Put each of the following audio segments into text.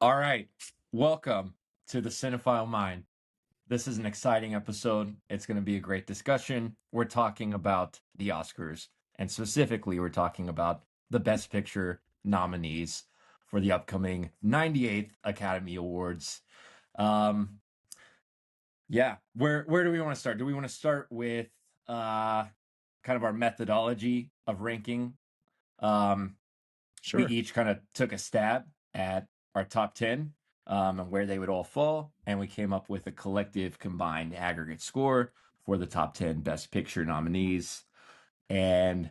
All right. Welcome to the Cinephile Mind. This is an exciting episode. It's going to be a great discussion. We're talking about the Oscars, and specifically, we're talking about the Best Picture nominees for the upcoming 98th Academy Awards. Um, yeah, where do we want to start? Do we want to start with kind of our methodology of ranking? Um, we Sure. each kind of took a stab at our top 10 and where they would all fall. And we came up with a collective combined aggregate score for the top 10 Best Picture nominees. And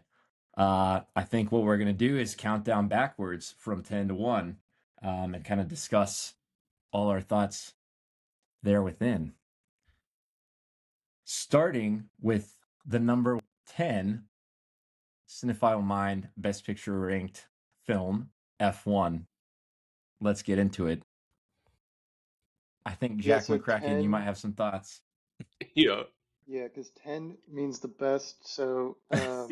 I think what we're going to do is count down backwards from 10 to 1 and kind of discuss all our thoughts there within. Starting with the number 10 Cinephile Mind Best Picture ranked film, F1. Let's get into it. I think Yeah, Jack so McCracken, you might 10, have some thoughts. Yeah. yeah, because 10 means the best. So just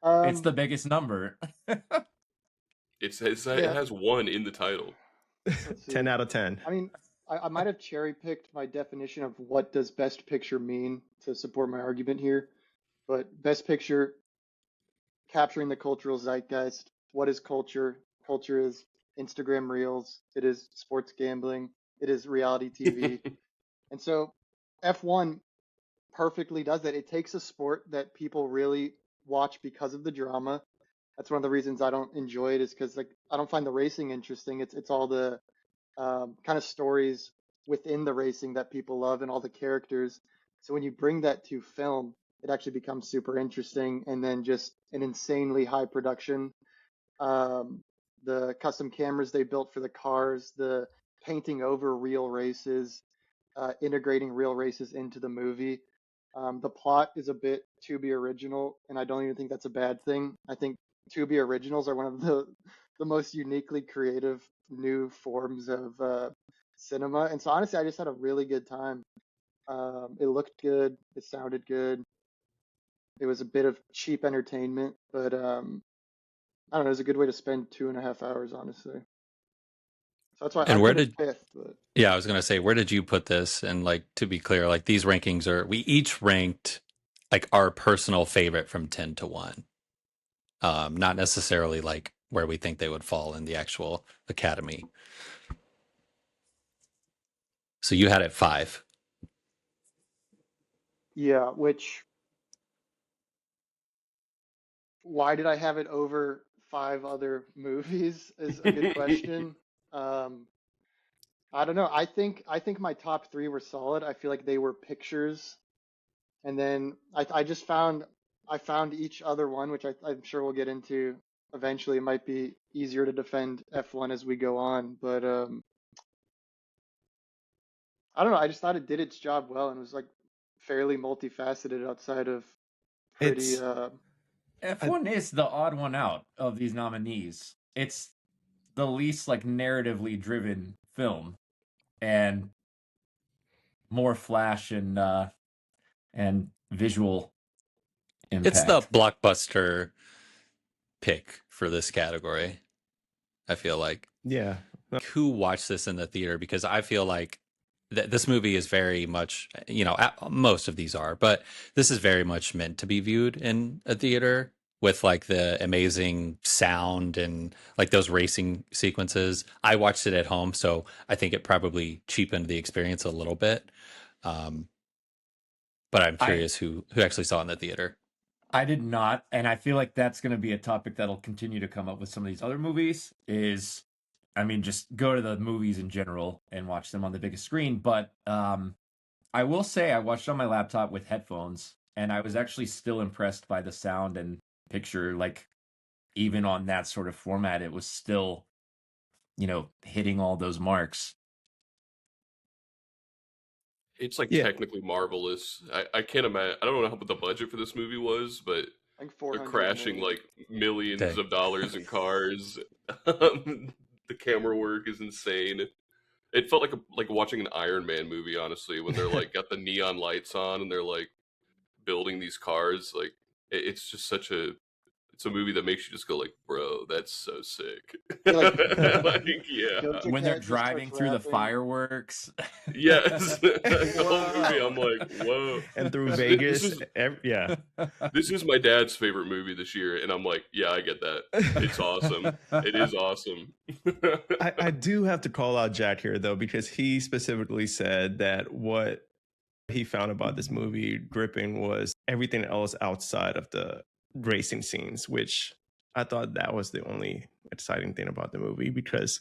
It's the um biggest number. It yeah, has one in the title. let's 10 see. out of 10. I mean, I might have cherry picked my definition of what does best picture mean to support my argument here, but best picture capturing the cultural zeitgeist. What is culture? Culture is Instagram Reels, it is sports gambling, it is reality TV. And so F1 perfectly does that. It takes a sport that people really watch because of the drama. That's one of the reasons I don't enjoy it, is because like I don't find the racing interesting. It's all the kind of stories within the racing that people love and all the characters. So when you bring that to film, it actually becomes super interesting, and then just an insanely high production. Um, the custom cameras they built for the cars, the painting over real races, integrating real races into the movie. The plot is a bit to be original, and I don't even think that's a bad thing. I think to be originals are one of the most uniquely creative new forms of cinema. And so honestly, I just had a really good time. It looked good, it sounded good. It was a bit of cheap entertainment, but I don't know, it was a good way to spend 2.5 hours, honestly. So that's why I And where put it did fifth. But yeah, I was gonna say, where did you put this? And like to be clear, like these rankings are we each ranked like our personal favorite from 10 to 1. Not necessarily like where we think they would fall in the actual academy. So you had it 5. yeah, which why did I have it over five other movies is a good question. Um, I don't know. I think my top three were solid. I feel like they were pictures, and then I just found each other one, which I'm sure we'll get into eventually. It might be easier to defend F1 as we go on, but I don't know. I just thought it did its job well and was like fairly multifaceted outside of pretty It's I, F1 is the odd one out of these nominees. It's the least like narratively driven film and more flash and visual It's the impact. blockbuster pick for this category. I feel like yeah. who watched this in the theater, because I feel like this movie is very much, most of these are, but this is very much meant to be viewed in a theater with like the amazing sound and like those racing sequences. I watched it at home, so I think it probably cheapened the experience a little bit. Um, but I'm I curious who actually saw it in the theater. I did not, and I feel like that's going to be a topic that'll continue to come up with some of these other movies. I mean, just go to the movies in general and watch them on the biggest screen. But I will say I watched on my laptop with headphones, and I was actually still impressed by the sound and picture. Like even on that sort of format, it was still, hitting all those marks. It's like Yeah. technically marvelous. I can't imagine. I don't know what the budget for this movie was, but I think they're 400 crashing million. like millions Dang. of dollars in cars. The camera work is insane. It felt like watching an Iron Man movie, honestly, when they're like got the neon lights on and they're like building these cars. Like it's just it's a movie that makes you just go like, bro, that's so sick. Yeah, like Like, yeah. Doja When they're Cat just driving starts through the rapping. fireworks. Yes. The whole movie, Wow. I'm like, whoa. And through This Vegas, is yeah. this is my dad's favorite movie this year, and I'm like, yeah, I get that. It's awesome. It is awesome. I do have to call out Jack here though, because he specifically said that what he found about this movie gripping was everything else outside of the racing scenes, which I thought that was the only exciting thing about the movie, because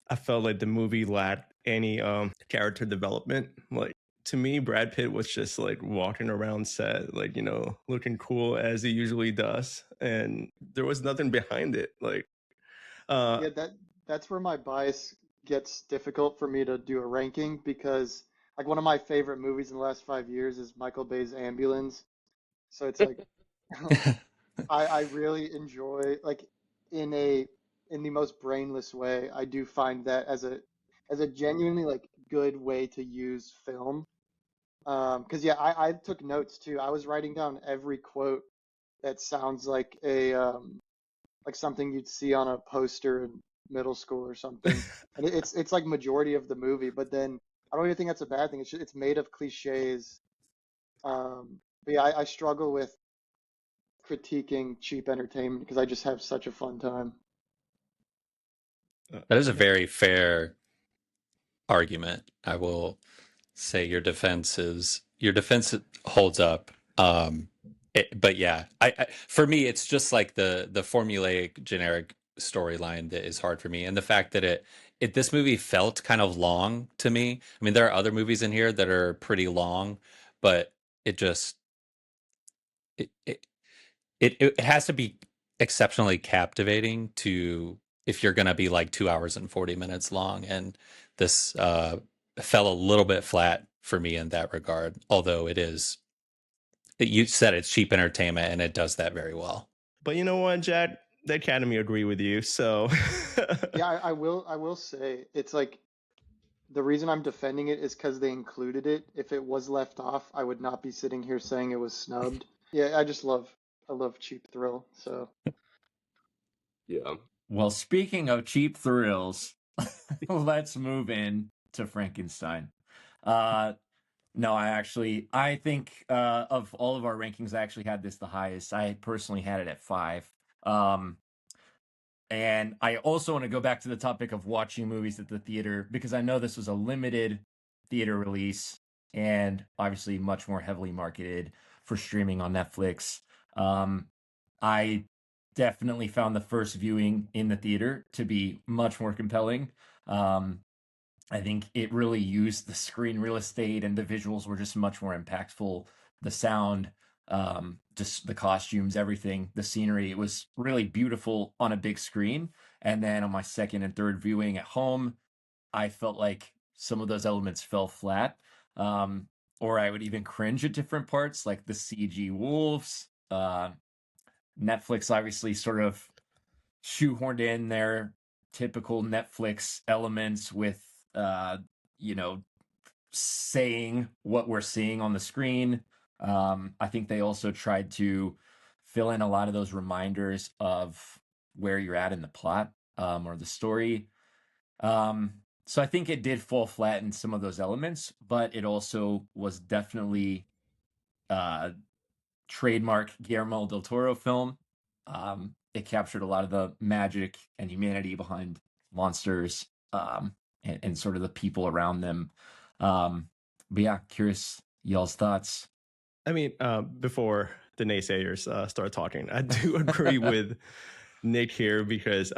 I felt like the movie lacked any character development. Like, to me, Brad Pitt was just like walking around set, like, you know, looking cool as he usually does, and there was nothing behind it. Like, Yeah, that's where my bias gets difficult for me to do a ranking, because like one of my favorite movies in the last 5 years is Michael Bay's Ambulance. So it's like I really enjoy, like, in a in the most brainless way, I do find that as a genuinely like good way to use film. 'Cause yeah, I took notes too. I was writing down every quote that sounds like something you'd see on a poster in middle school or something. And it's like majority of the movie, but then I don't even think that's a bad thing. It's made of cliches. But yeah, I struggle with critiquing cheap entertainment because I just have such a fun time. That is a very fair argument. I will say your defense holds up. But yeah, for me, it's just like the formulaic generic storyline that is hard for me, and the fact that this movie felt kind of long to me. I mean, there are other movies in here that are pretty long, but it just it it it has to be exceptionally captivating to, if you're going to be like 2 hours and 40 minutes long, and this fell a little bit flat for me in that regard, although you said it's cheap entertainment and it does that very well. but you know what, Jack? The Academy agree with you, so Yeah, I will say it's like the reason I'm defending it is because they included it. If it was left off, I would not be sitting here saying it was snubbed. Yeah, I love cheap thrill. So Yeah. Well, speaking of cheap thrills, let's move in to Frankenstein. Uh, no, I think of all of our rankings, I actually had this the highest. I personally had it at 5. Um, and I also want to go back to the topic of watching movies at the theater, because I know this was a limited theater release and obviously much more heavily marketed for streaming on Netflix. I definitely found the first viewing in the theater to be much more compelling. Um, I think it really used the screen real estate, and the visuals were just much more impactful. The sound, just the costumes, everything, the scenery, it was really beautiful on a big screen. And then on my second and third viewing at home, I felt like some of those elements fell flat. Or I would even cringe at different parts, like the CG wolves. Netflix obviously sort of shoehorned in their typical Netflix elements with, uh, you know, saying what we're seeing on the screen. I think they also tried to fill in a lot of those reminders of where you're at in the plot, or the story. So I think it did fall flat in some of those elements, but it also was definitely uh, trademark Guillermo del Toro film. It captured a lot of the magic and humanity behind monsters, and sort of the people around them. But yeah, curious y'all's thoughts. I mean, before the naysayers start talking, I do agree with Nick here, because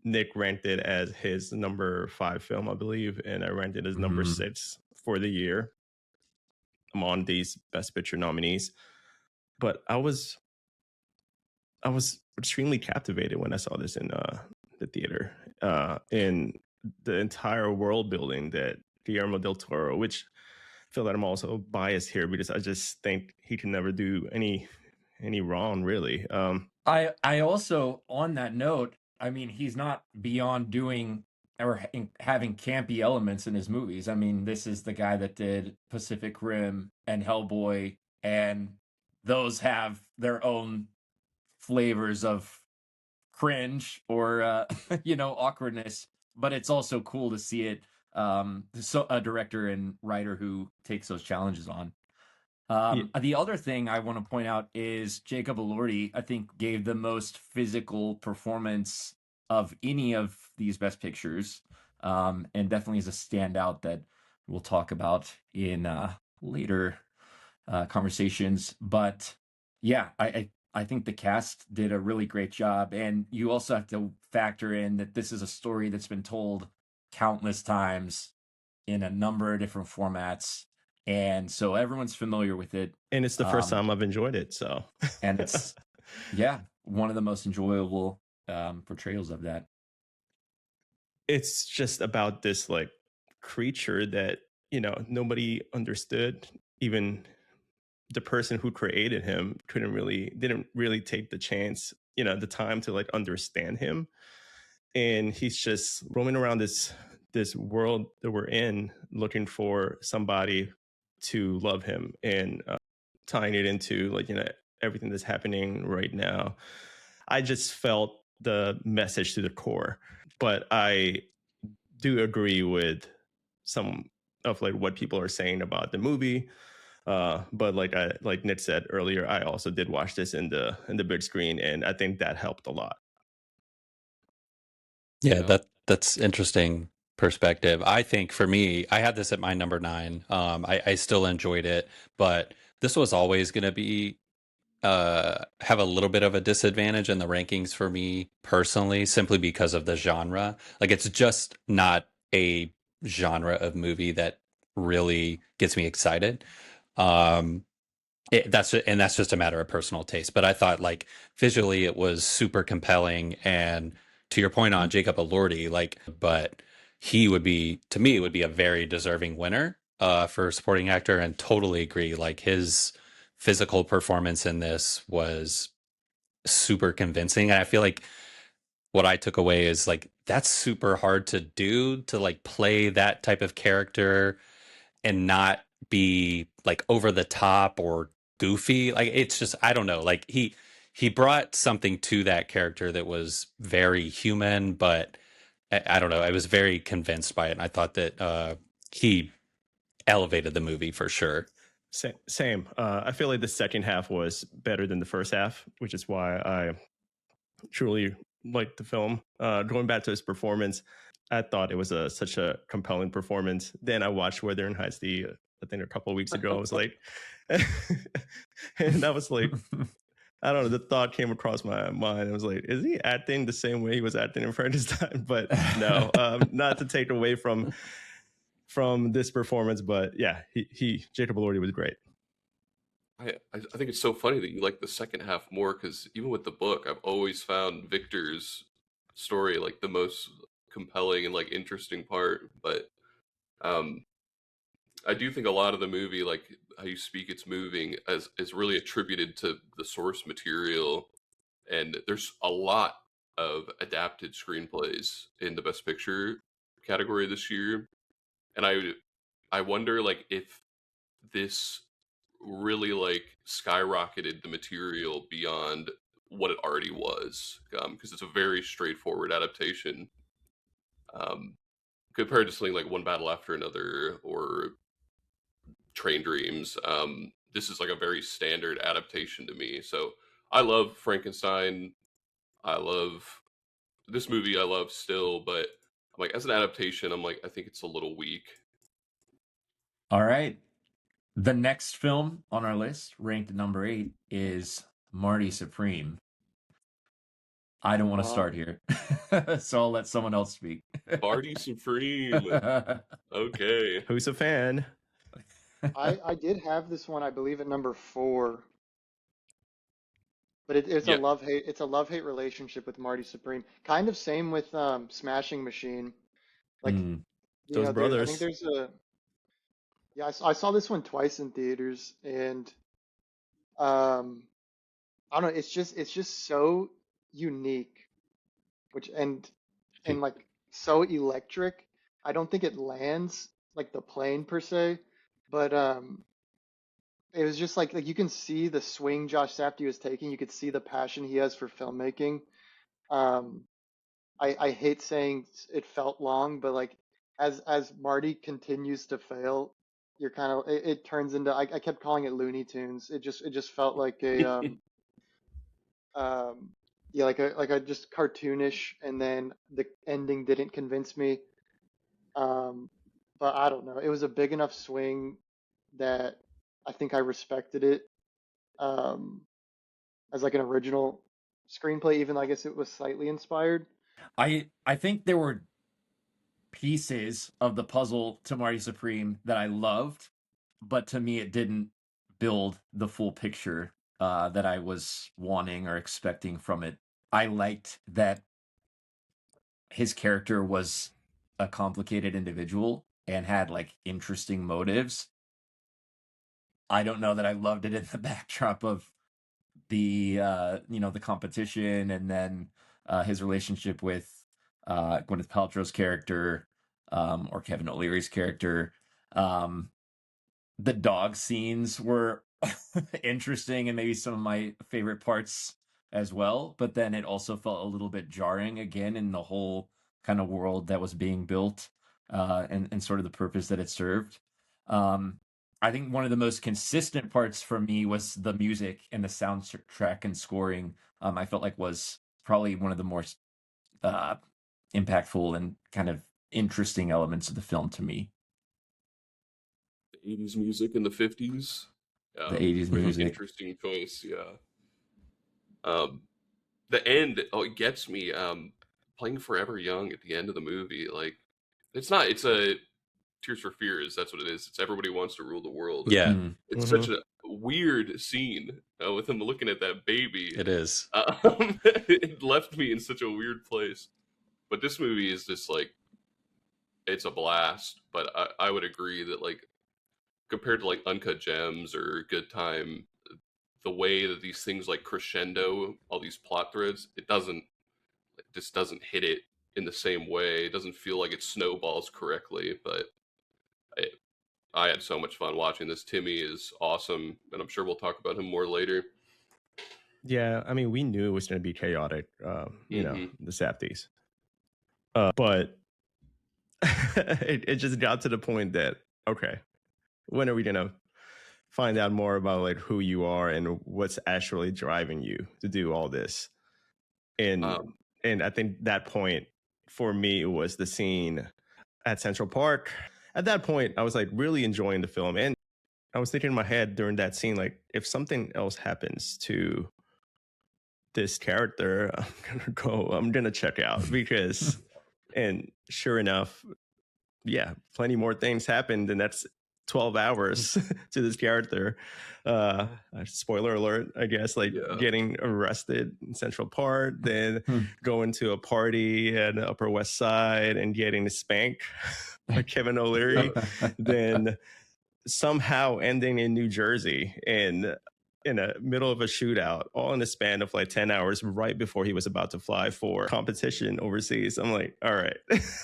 Nick ranked it as his number 5 film, I believe, and I ranked it as number Mhm. 6 for the year among these Best Picture nominees. But I was extremely captivated when I saw this in the theater. In the entire world building that Guillermo del Toro, which I feel that I'm also biased here because I just think he can never do any wrong, really. I also, on that note, I mean, he's not beyond doing or having campy elements in his movies. I mean, this is the guy that did Pacific Rim and Hellboy, and those have their own flavors of cringe or awkwardness, but it's also cool to see it. So a director and writer who takes those challenges on. Yeah, The other thing I want to point out is Jacob Elordi, I think, gave the most physical performance of any of these Best Pictures, and definitely is a standout that we'll talk about in later conversations. But yeah, I think the cast did a really great job, and you also have to factor in that this is a story that's been told countless times in a number of different formats, and so everyone's familiar with it. and it's the first time I've enjoyed it, so And it's one of the most enjoyable portrayals of that. it's just about this like creature that nobody understood. Even the person who created him didn't really take the chance, the time to like understand him. And he's just roaming around this world that we're in, looking for somebody to love him, and tying it into like everything that's happening right now. I just felt the message to the core, but I do agree with some of like what people are saying about the movie. But like Nick said earlier, I also did watch this in the big screen, and I think that helped a lot. Yeah, Yeah. that's interesting perspective. I think for me, I had this at my number 9. I still enjoyed it, but this was always going to be have a little bit of a disadvantage in the rankings for me personally, simply because of the genre. Like, it's just not a genre of movie that really gets me excited. Um, that's just a matter of personal taste. But I thought, like, visually it was super compelling, and to your point on Jacob Elordi, like, but he would be, to me, would be a very deserving winner for supporting actor, and totally agree. Like, his physical performance in this was super convincing, and I feel like what I took away is like that's super hard to do, to like play that type of character and not be like over the top or goofy. Like, it's just, I don't know, like he brought something to that character that was very human, but I don't know, I was very convinced by it, and I thought that he elevated the movie for sure. Same. I feel like the second half was better than the first half, which is why I truly liked the film. Going back to his performance, I thought it was such a compelling performance. Then I watched Wuthering Heights I think a couple of weeks ago. I was like, and I was like, I don't know, the thought came across my mind. I was like, is he acting the same way he was acting in Frankenstein? But no, not to take away from this performance, but yeah, he Jacob Elordi was great. I think it's so funny that you like the second half more, because even with the book, I've always found Victor's story like the most compelling and like interesting part. But um, I do think a lot of the movie, like how you speak, it's moving, as is really attributed to the source material. And there's a lot of adapted screenplays in the Best Picture category this year, and I wonder like if this really like skyrocketed the material beyond what it already was, because it's a very straightforward adaptation, um, compared to something like One Battle After Another or Train Dreams. This is like a very standard adaptation to me. So I love Frankenstein. I love this movie. I love still, but I'm like, as an adaptation, I'm like, I think it's a little weak. All right. The next film on our list, ranked at number 8, is Marty Supreme. I don't want to start here, so I'll let someone else speak. Marty Supreme. Okay. Who's a fan? I did have this one, I believe, at number 4, but it's a Yeah. love-hate relationship with Marty Supreme. Kind of same with Smashing Machine. Like, Those I think brothers. there's a yeah, I saw this one twice in theaters, and um I don't know, it's just so unique, which and like so electric. I don't think it lands like the plane per se, but it was just like you can see the swing Josh Safdie was taking. You could see the passion he has for filmmaking. Um, I hate saying it felt long, but like as Marty continues to fail, you're kind of it turns into I kept calling it Looney Tunes. It just felt like a um yeah like a just cartoonish, and then the ending didn't convince me. Um, but I don't know. It was a big enough swing that I think I respected it um as like an original screenplay, even though I guess it was slightly inspired. I think there were pieces of the puzzle to Marty Supreme that I loved, but to me it didn't build the full picture that I was wanting or expecting from it. I liked that his character was a complicated individual and had like interesting motives. I don't know that I loved it in the backdrop of the the competition, and then his relationship with Gwyneth Paltrow's character, or Kevin O'Leary's character. Um, the dog scenes were interesting and maybe some of my favorite parts as well, but then it also felt a little bit jarring again in the whole kind of world that was being built, and sort of the purpose that it served. um I think one of the most consistent parts for me was the music and the soundtrack and scoring. I felt like was probably one of the more uh impactful and kind of interesting elements of the film to me. The 80s music and the 50s. The 80s music. Interesting choice, yeah. Um, the end, oh, it gets me. Playing Forever Young at the end of the movie, like it's a Tears for Fears. That's what it is. It's Everybody Wants to Rule the World. Yeah, Mm. It's such a weird scene with him looking at that baby. it is. It left me in such a weird place. But this movie is just like, it's a blast. But I would agree that like compared to like Uncut Gems or Good Time, the way that these things like crescendo, all these plot threads, it just doesn't hit it in the same way. It doesn't feel like it snowballs correctly. But I, I had so much fun watching this. Timmy is awesome, and I'm sure we'll talk about him more later. Yeah, I mean, we knew it was going to be chaotic, Mhm. the Safdies. But it just got to the point that, okay, when are we going to find out more about like who you are and what's actually driving you to do all this? And and I think that point for me was the scene at Central Park. At that point, I was like really enjoying the film, and I was thinking in my head during that scene, like if something else happens to this character, I'm gonna check out because, and sure enough, yeah, plenty more things happened, and that's 12 hours to this character. Spoiler alert, I guess, like getting arrested in Central Park, then going to a party at the Upper West Side and getting spanked by Kevin O'Leary, then somehow ending in New Jersey and in the middle of a shootout, all in the span of like 10 hours right before he was about to fly for competition overseas. I'm like, all right.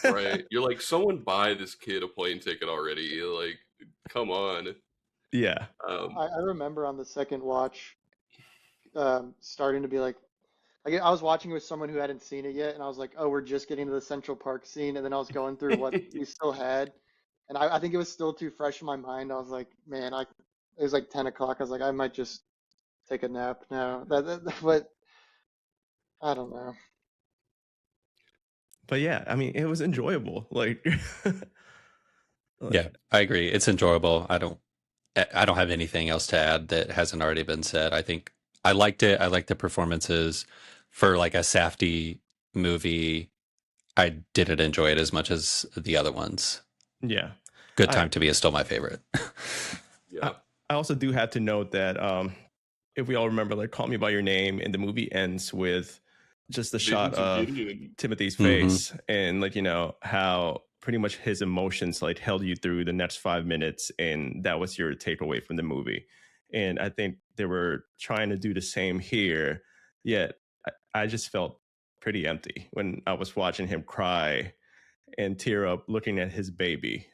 Right. You're like, someone buy this kid a plane ticket already. You're like, come on. Yeah. I remember on the second watch, starting to be like, I was watching with someone who hadn't seen it yet, and I was like, oh, we're just getting to the Central Park scene, and then I was going through what we still had, and I think it was still too fresh in my mind. I was like, man, it was like 10 o'clock. I was like, I might just take a nap now. But I don't know. But yeah, I mean, it was enjoyable. Like, Yeah, I agree. It's enjoyable. I don't have anything else to add that hasn't already been said. I think I liked it. I liked the performances for like a Safdie movie. I didn't enjoy it as much as the other ones. Yeah. Good Time to Me is still my favorite. Yeah. I also do have to note that if we all remember, like, Call Me by Your Name, and the movie ends with just the shot of Timothy's face, and like, how pretty much his emotions like held you through the next 5 minutes, and that was your takeaway from the movie. And I think they were trying to do the same here, yet I just felt pretty empty when I was watching him cry and tear up looking at his baby.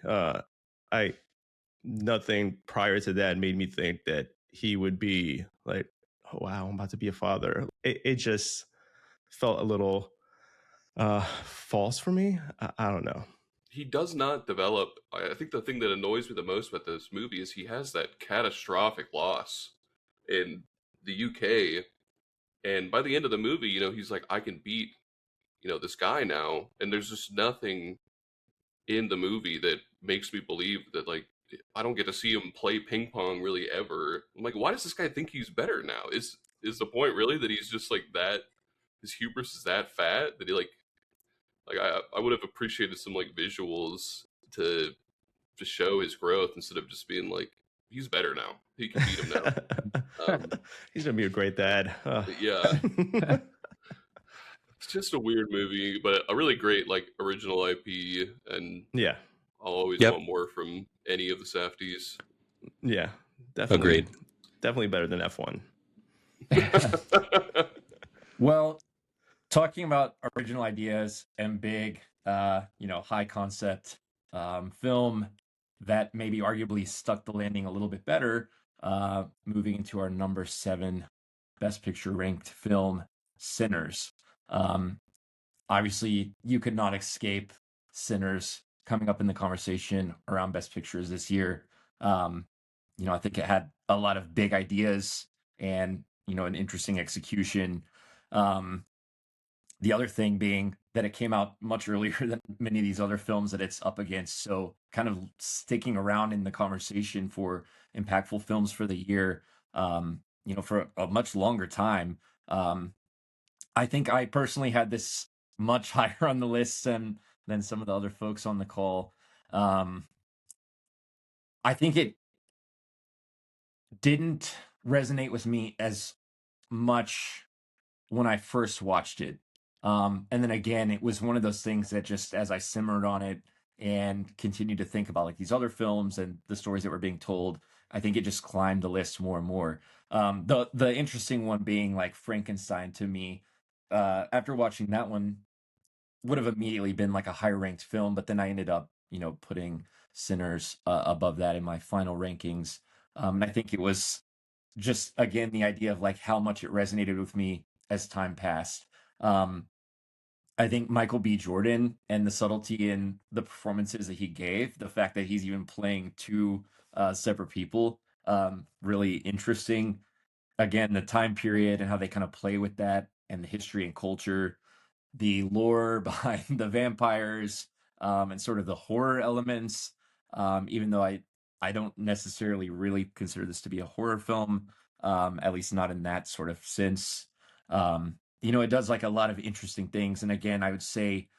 nothing prior to that made me think that he would be like, oh wow, I'm about to be a father. It just felt a little false for me. I don't know. He does not develop. I think the thing that annoys me the most about this movie is he has that catastrophic loss in the UK, and by the end of the movie, he's like, I can beat, this guy now, and there's just nothing in the movie that makes me believe that, like, I don't get to see him play ping pong really ever. I'm like, why does this guy think he's better now? Is the point really that he's just like that? His hubris is that fat that he like I would have appreciated some like visuals to show his growth instead of just being like, he's better now. He can beat him now. He's gonna be a great dad. Yeah. It's just a weird movie, but a really great like original IP, and yeah, I'll always Yep. want more from any of the Safdies. yeah, definitely. Agreed. Definitely better than F1. Well, talking about original ideas and big, high concept film that maybe arguably stuck the landing a little bit better, moving into our number 7 Best Picture ranked film, Sinners. Obviously, you could not escape Sinners coming up in the conversation around Best Pictures this year. I think it had a lot of big ideas and, an interesting execution. The other thing being that it came out much earlier than many of these other films that it's up against. So kind of sticking around in the conversation for impactful films for the year, for a much longer time. I think I personally had this much higher on the list than some of the other folks on the call. I think it didn't resonate with me as much when I first watched it. And then again, it was one of those things that just as I simmered on it and continued to think about like these other films and the stories that were being told, I think it just climbed the list more and more. The interesting one being like Frankenstein to me, after watching that one, would have immediately been like a higher ranked film, but then I ended up, putting Sinners above that in my final rankings. And I think it was just again the idea of like how much it resonated with me as time passed. I think Michael B. Jordan and the subtlety in the performances that he gave, the fact that he's even playing two separate people, really interesting. Again, the time period and how they kind of play with that and the history and culture, the lore behind the vampires, and sort of the horror elements. Even though I don't necessarily really consider this to be a horror film, at least not in that sort of sense. It does like a lot of interesting things. And again, I would say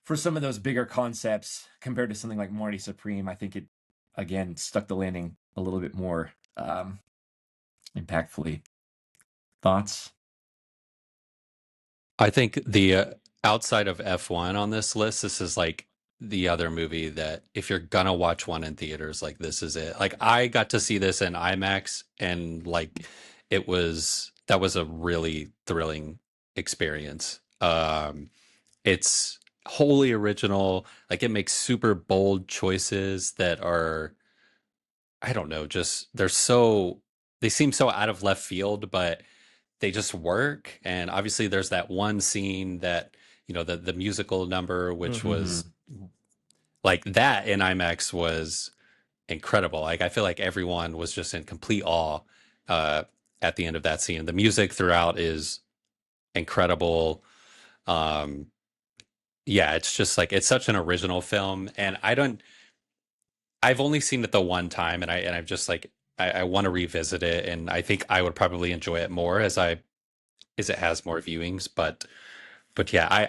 for some of those bigger concepts compared to something like Marty Supreme, I think it, again, stuck the landing a little bit more impactfully. Thoughts? I think the outside of F1 on this list, this is like the other movie that if you're gonna watch one in theaters, like this is it. Like I got to see this in IMAX, and like that was a really thrilling experience. It's wholly original. Like it makes super bold choices that are, I don't know, just they seem so out of left field, but they just work. And obviously there's that one scene that, the musical number, which was like that in IMAX was incredible. Like I feel like everyone was just in complete awe at the end of that scene. The music throughout is incredible. Yeah, it's just like it's such an original film, and I've only seen it the one time, and I've just like I want to revisit it, and I think I would probably enjoy it more as it has more viewings. But yeah,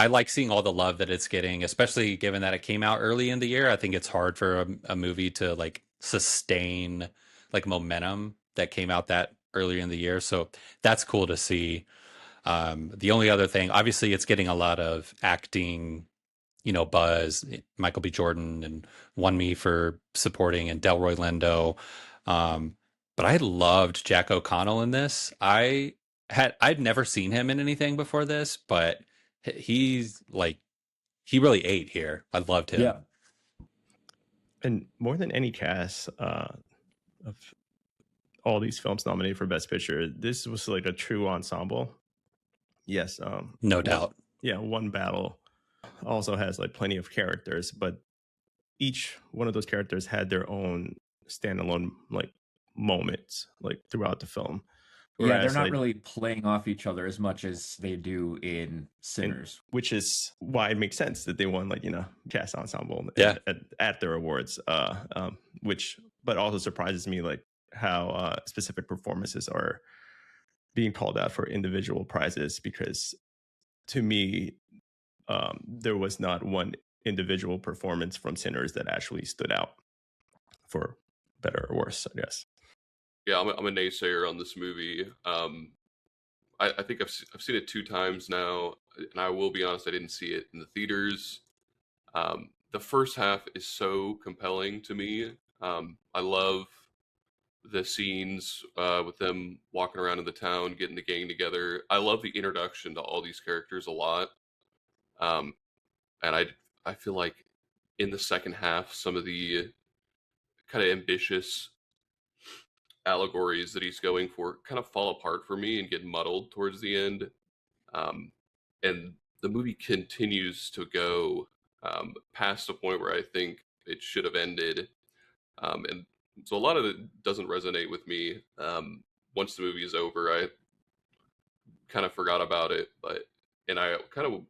I like seeing all the love that it's getting, especially given that it came out early in the year. I think it's hard for a movie to like sustain like momentum that came out that earlier in the year. So that's cool to see. The only other thing, obviously, it's getting a lot of acting, buzz. Michael B. Jordan and won me for supporting, and Delroy Lindo. But I loved Jack O'Connell in this. I'd never seen him in anything before this, but he's like, he really ate here. I loved him. Yeah. And more than any cast of all these films nominated for Best Picture, this was like a true ensemble. Yes, No doubt. One battle also has like plenty of characters, but each one of those characters had their own standalone like moments like throughout the film. Yeah, they're Whereas not like really playing off each other as much as they do in Sinners. which is why it makes sense that they won like cast ensemble Yeah. at their awards. Which but also surprises me like how specific performances are being called out for individual prizes, because to me there was not one individual performance from Sinners that actually stood out for better or worse, I guess. Yeah, I'm a naysayer on this movie. I think I've seen it 2 times now, and I will be honest, I didn't see it in the theaters. The first half is so compelling to me. I love the scenes with them walking around in the town, getting the gang together. I love the introduction to all these characters a lot. Um, and I feel like in the second half, some of the kind of ambitious allegories that he's going for kind of fall apart for me and get muddled towards the end. And the movie continues to go past the point where I think it should have ended. And so a lot of it doesn't resonate with me. Once the movie is over, I kind of forgot about it, and I kind of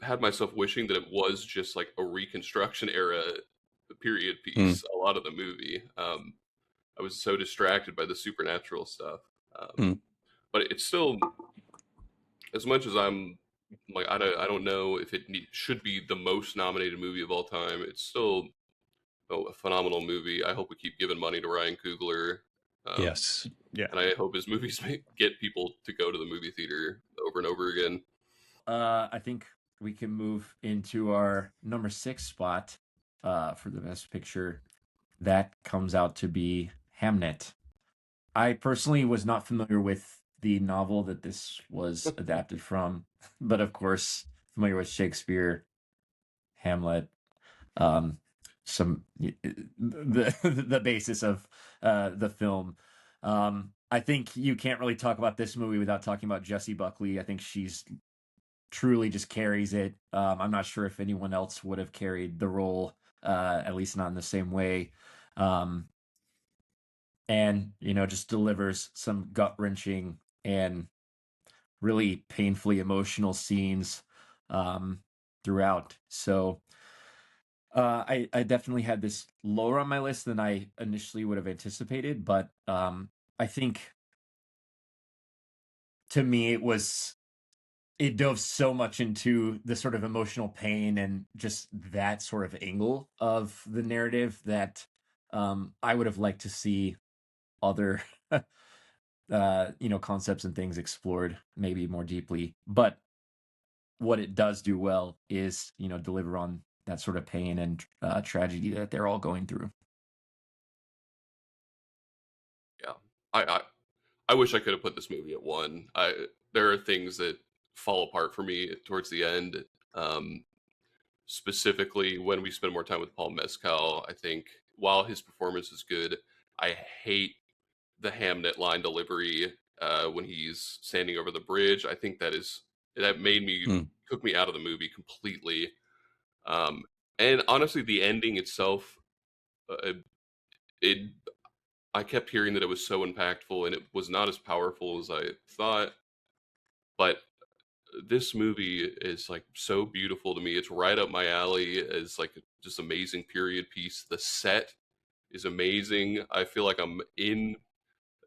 had myself wishing that it was just like a Reconstruction era period piece. A lot of the movie, I was so distracted by the supernatural stuff. But it's still, as much as I'm like, I don't know if should be the most nominated movie of all time. It's still a phenomenal movie. I hope we keep giving money to Ryan Coogler. Yes. Yeah. And I hope his movies get people to go to the movie theater over and over again. I think we can move into our number 6 spot for the Best Picture. That comes out to be Hamnet. I personally was not familiar with the novel that this was adapted from, but of course familiar with Shakespeare, Hamlet, the basis of the film. I think you can't really talk about this movie without talking about Jessie Buckley. I think she's truly just carries it. I'm not sure if anyone else would have carried the role, at least not in the same way. And just delivers some gut-wrenching and really painfully emotional scenes throughout. So I definitely had this lower on my list than I initially would have anticipated, but I think to me it dove so much into the sort of emotional pain and just that sort of angle of the narrative that I would have liked to see other concepts and things explored maybe more deeply. But what it does do well is deliver on that sort of pain and tragedy that they're all going through. Yeah, I wish I could have put this movie at 1. There are things that fall apart for me towards the end. Specifically, when we spend more time with Paul Mescal, I think while his performance is good, I hate the Hamnet line delivery when he's standing over the bridge. I think that made me took me out of the movie completely. And honestly, the ending itself, it I kept hearing that it was so impactful, and it was not as powerful as I thought. But this movie is like so beautiful to me. It's right up my alley. It's like just amazing period piece. The set is amazing. I feel like I'm in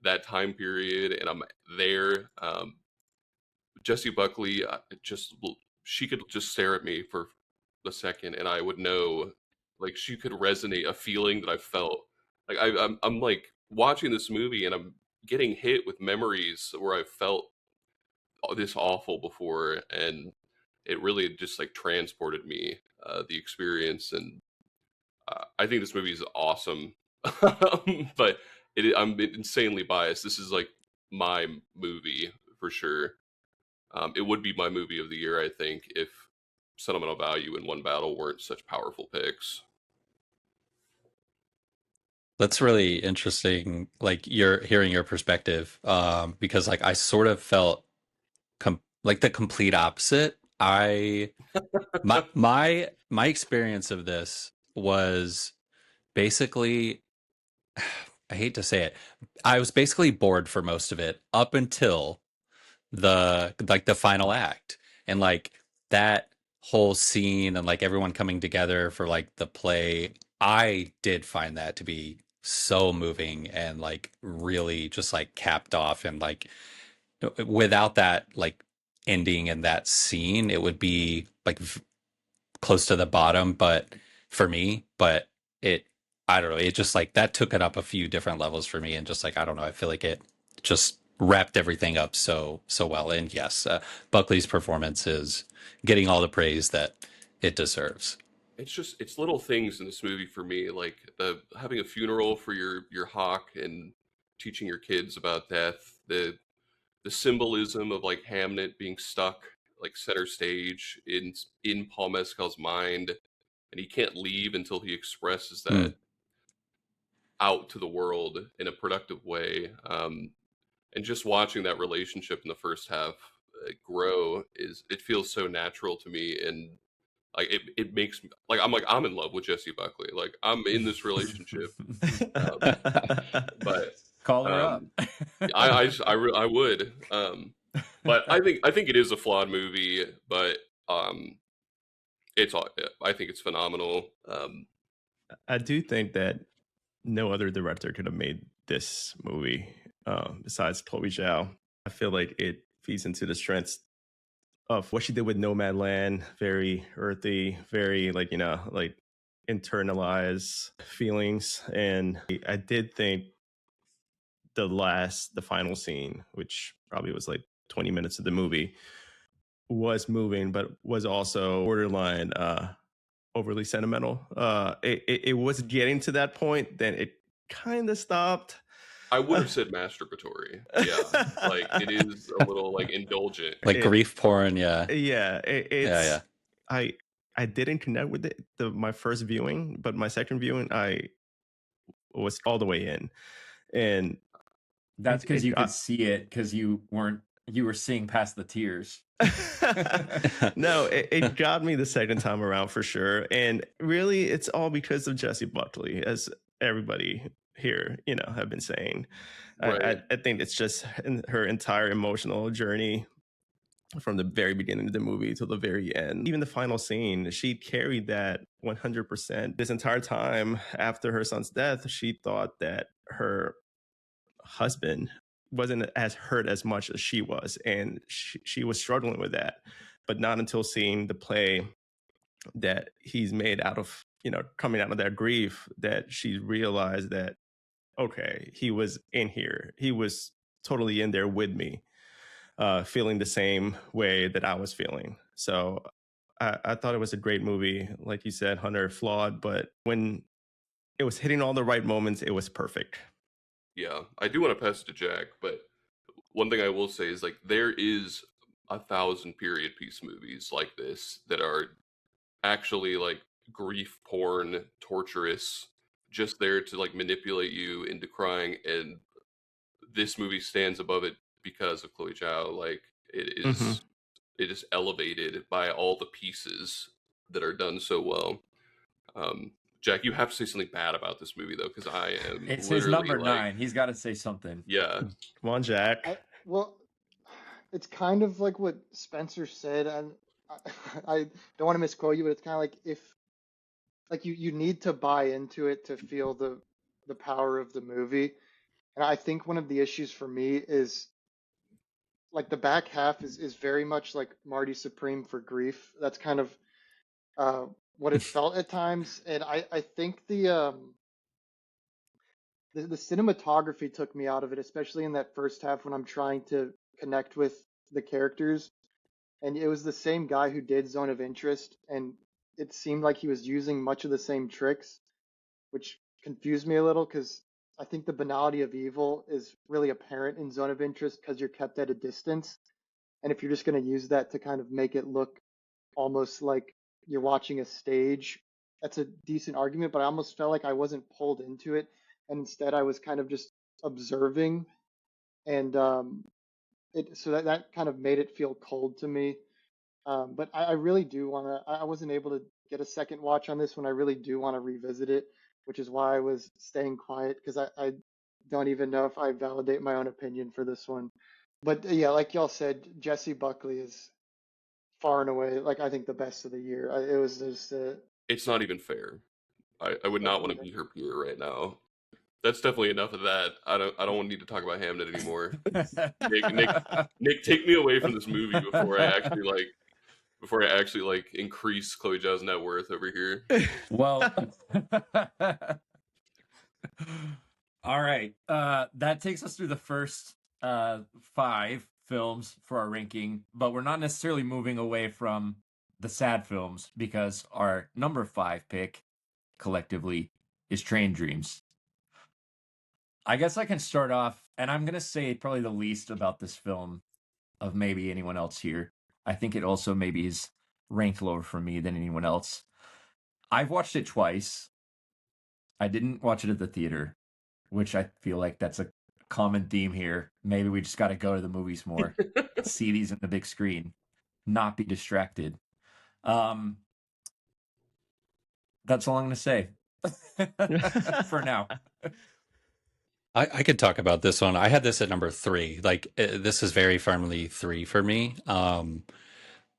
that time period and I'm there. Jessie Buckley, she could just stare at me for a second and I would know, like she could resonate a feeling that I felt. Like I'm like watching this movie and I'm getting hit with memories where I felt this awful before, and it really just like transported me the experience. And I think this movie is awesome. But I'm insanely biased. This is like my movie for sure. It would be my movie of the year, I think, if Sentimental Value and One Battle weren't such powerful picks. That's really interesting. Like you're hearing your perspective, because like I sort of felt like the complete opposite. My experience of this was basically, I hate to say it, I was basically bored for most of it up until the final act, and like that whole scene and like everyone coming together for like the play. I did find that to be so moving and like really just like capped off, and like without that like ending and that scene it would be like close to the bottom, but for me, but it, I don't know, it just like that took it up a few different levels for me, and just like I don't know, I feel like it just wrapped everything up so well. And yes, Buckley's performance is getting all the praise that it deserves. It's little things in this movie for me, like having a funeral for your hawk and teaching your kids about death, the symbolism of like Hamnet being stuck like center stage in Paul Mescal's mind, and he can't leave until he expresses Hmm. that out to the world in a productive way. And just watching that relationship in the first half grow, is it feels so natural to me, and like it makes me like I'm in love with Jesse Buckley, like I'm in this relationship. But Call her up. um I would. But I think it is a flawed movie, but um, it's all, I think it's phenomenal. I do think that no other director could have made this movie besides Chloe Zhao. I feel like it feeds into the strengths of what she did with Nomadland. Very earthy, very like, you know, like internalized feelings. And I did think the final scene, which probably was like 20 minutes of the movie, was moving, but was also borderline overly sentimental. It was getting to that point, then it kind of stopped. I would have said masturbatory. Yeah, like it is a little like indulgent. Like grief porn, yeah. Yeah, Yeah. it's I didn't connect with it my first viewing, but my second viewing I was all the way in, and That's because you could got, see it because you were seeing past the tears. no, it got me the second time around for sure, and really, it's all because of Jessie Buckley, as everybody here, you know, have been saying. Right. I think it's just her entire emotional journey from the very beginning of the movie to the very end. Even the final scene, she carried that 100%. This entire time after her son's death, she thought that her husband wasn't as hurt as much as she was. And she was struggling with that. But not until seeing the play that he's made out of, you know, coming out of that grief, that she realized that, okay, he was in here. He was totally in there with me, feeling the same way that I was feeling. So I thought it was a great movie. Like you said, Hunter, flawed, but when it was hitting all the right moments, it was perfect. Yeah, I do want to pass it to Jack, but one thing I will say is like there is 1,000 period piece movies like this that are actually like grief porn, torturous, just there to like manipulate you into crying, and this movie stands above it because of Chloe Zhao. Like Mm-hmm. it is elevated by all the pieces that are done so well. Jack, you have to say something bad about this movie though, because I am It's his literally number like, 9. He's got to say something. yeah, Come on, Jack. Well, it's kind of like what Spencer said, and I, I don't want to misquote you, but it's kind of like if like you need to buy into it to feel the power of the movie. And I think one of the issues for me is like the back half is very much like Marty Supreme for grief. That's kind of uh, what it felt at times, and I think the cinematography took me out of it, especially in that first half when I'm trying to connect with the characters. And it was the same guy who did Zone of Interest, and it seemed like he was using much of the same tricks, which confused me a little because I think the banality of evil is really apparent in Zone of Interest because you're kept at a distance. And if you're just going to use that to kind of make it look almost like you're watching a stage, that's a decent argument, but I almost felt like I wasn't pulled into it and instead I was kind of just observing, and so that kind of made it feel cold to me. But I really do want to. I wasn't able to get a second watch on this one. I really do want to revisit it, which is why I was staying quiet because I don't even know if I validate my own opinion for this one. But yeah, like y'all said, Jesse Buckley is far and away, like I think the best of the year. It was just It's not even fair. I would not want to be her peer right now. That's definitely enough of that. I don't need to talk about Hamnet anymore. Nick, take me away from this movie before I actually like increase Chloe Zhao's net worth over here. Well, all right. That takes us through the first 5 films for our ranking, but we're not necessarily moving away from the sad films because our number 5 pick collectively is Train Dreams. I guess I can start off, and I'm going to say probably the least about this film of maybe anyone else here. I think it also maybe is ranked lower for me than anyone else. I've watched it twice. I didn't watch it at the theater, which I feel like that's a common theme here. Maybe we just got to go to the movies more, see these in the big screen, not be distracted. That's all I'm going to say for now. I could talk about this one. I had this at number 3. Like this is very firmly 3 for me.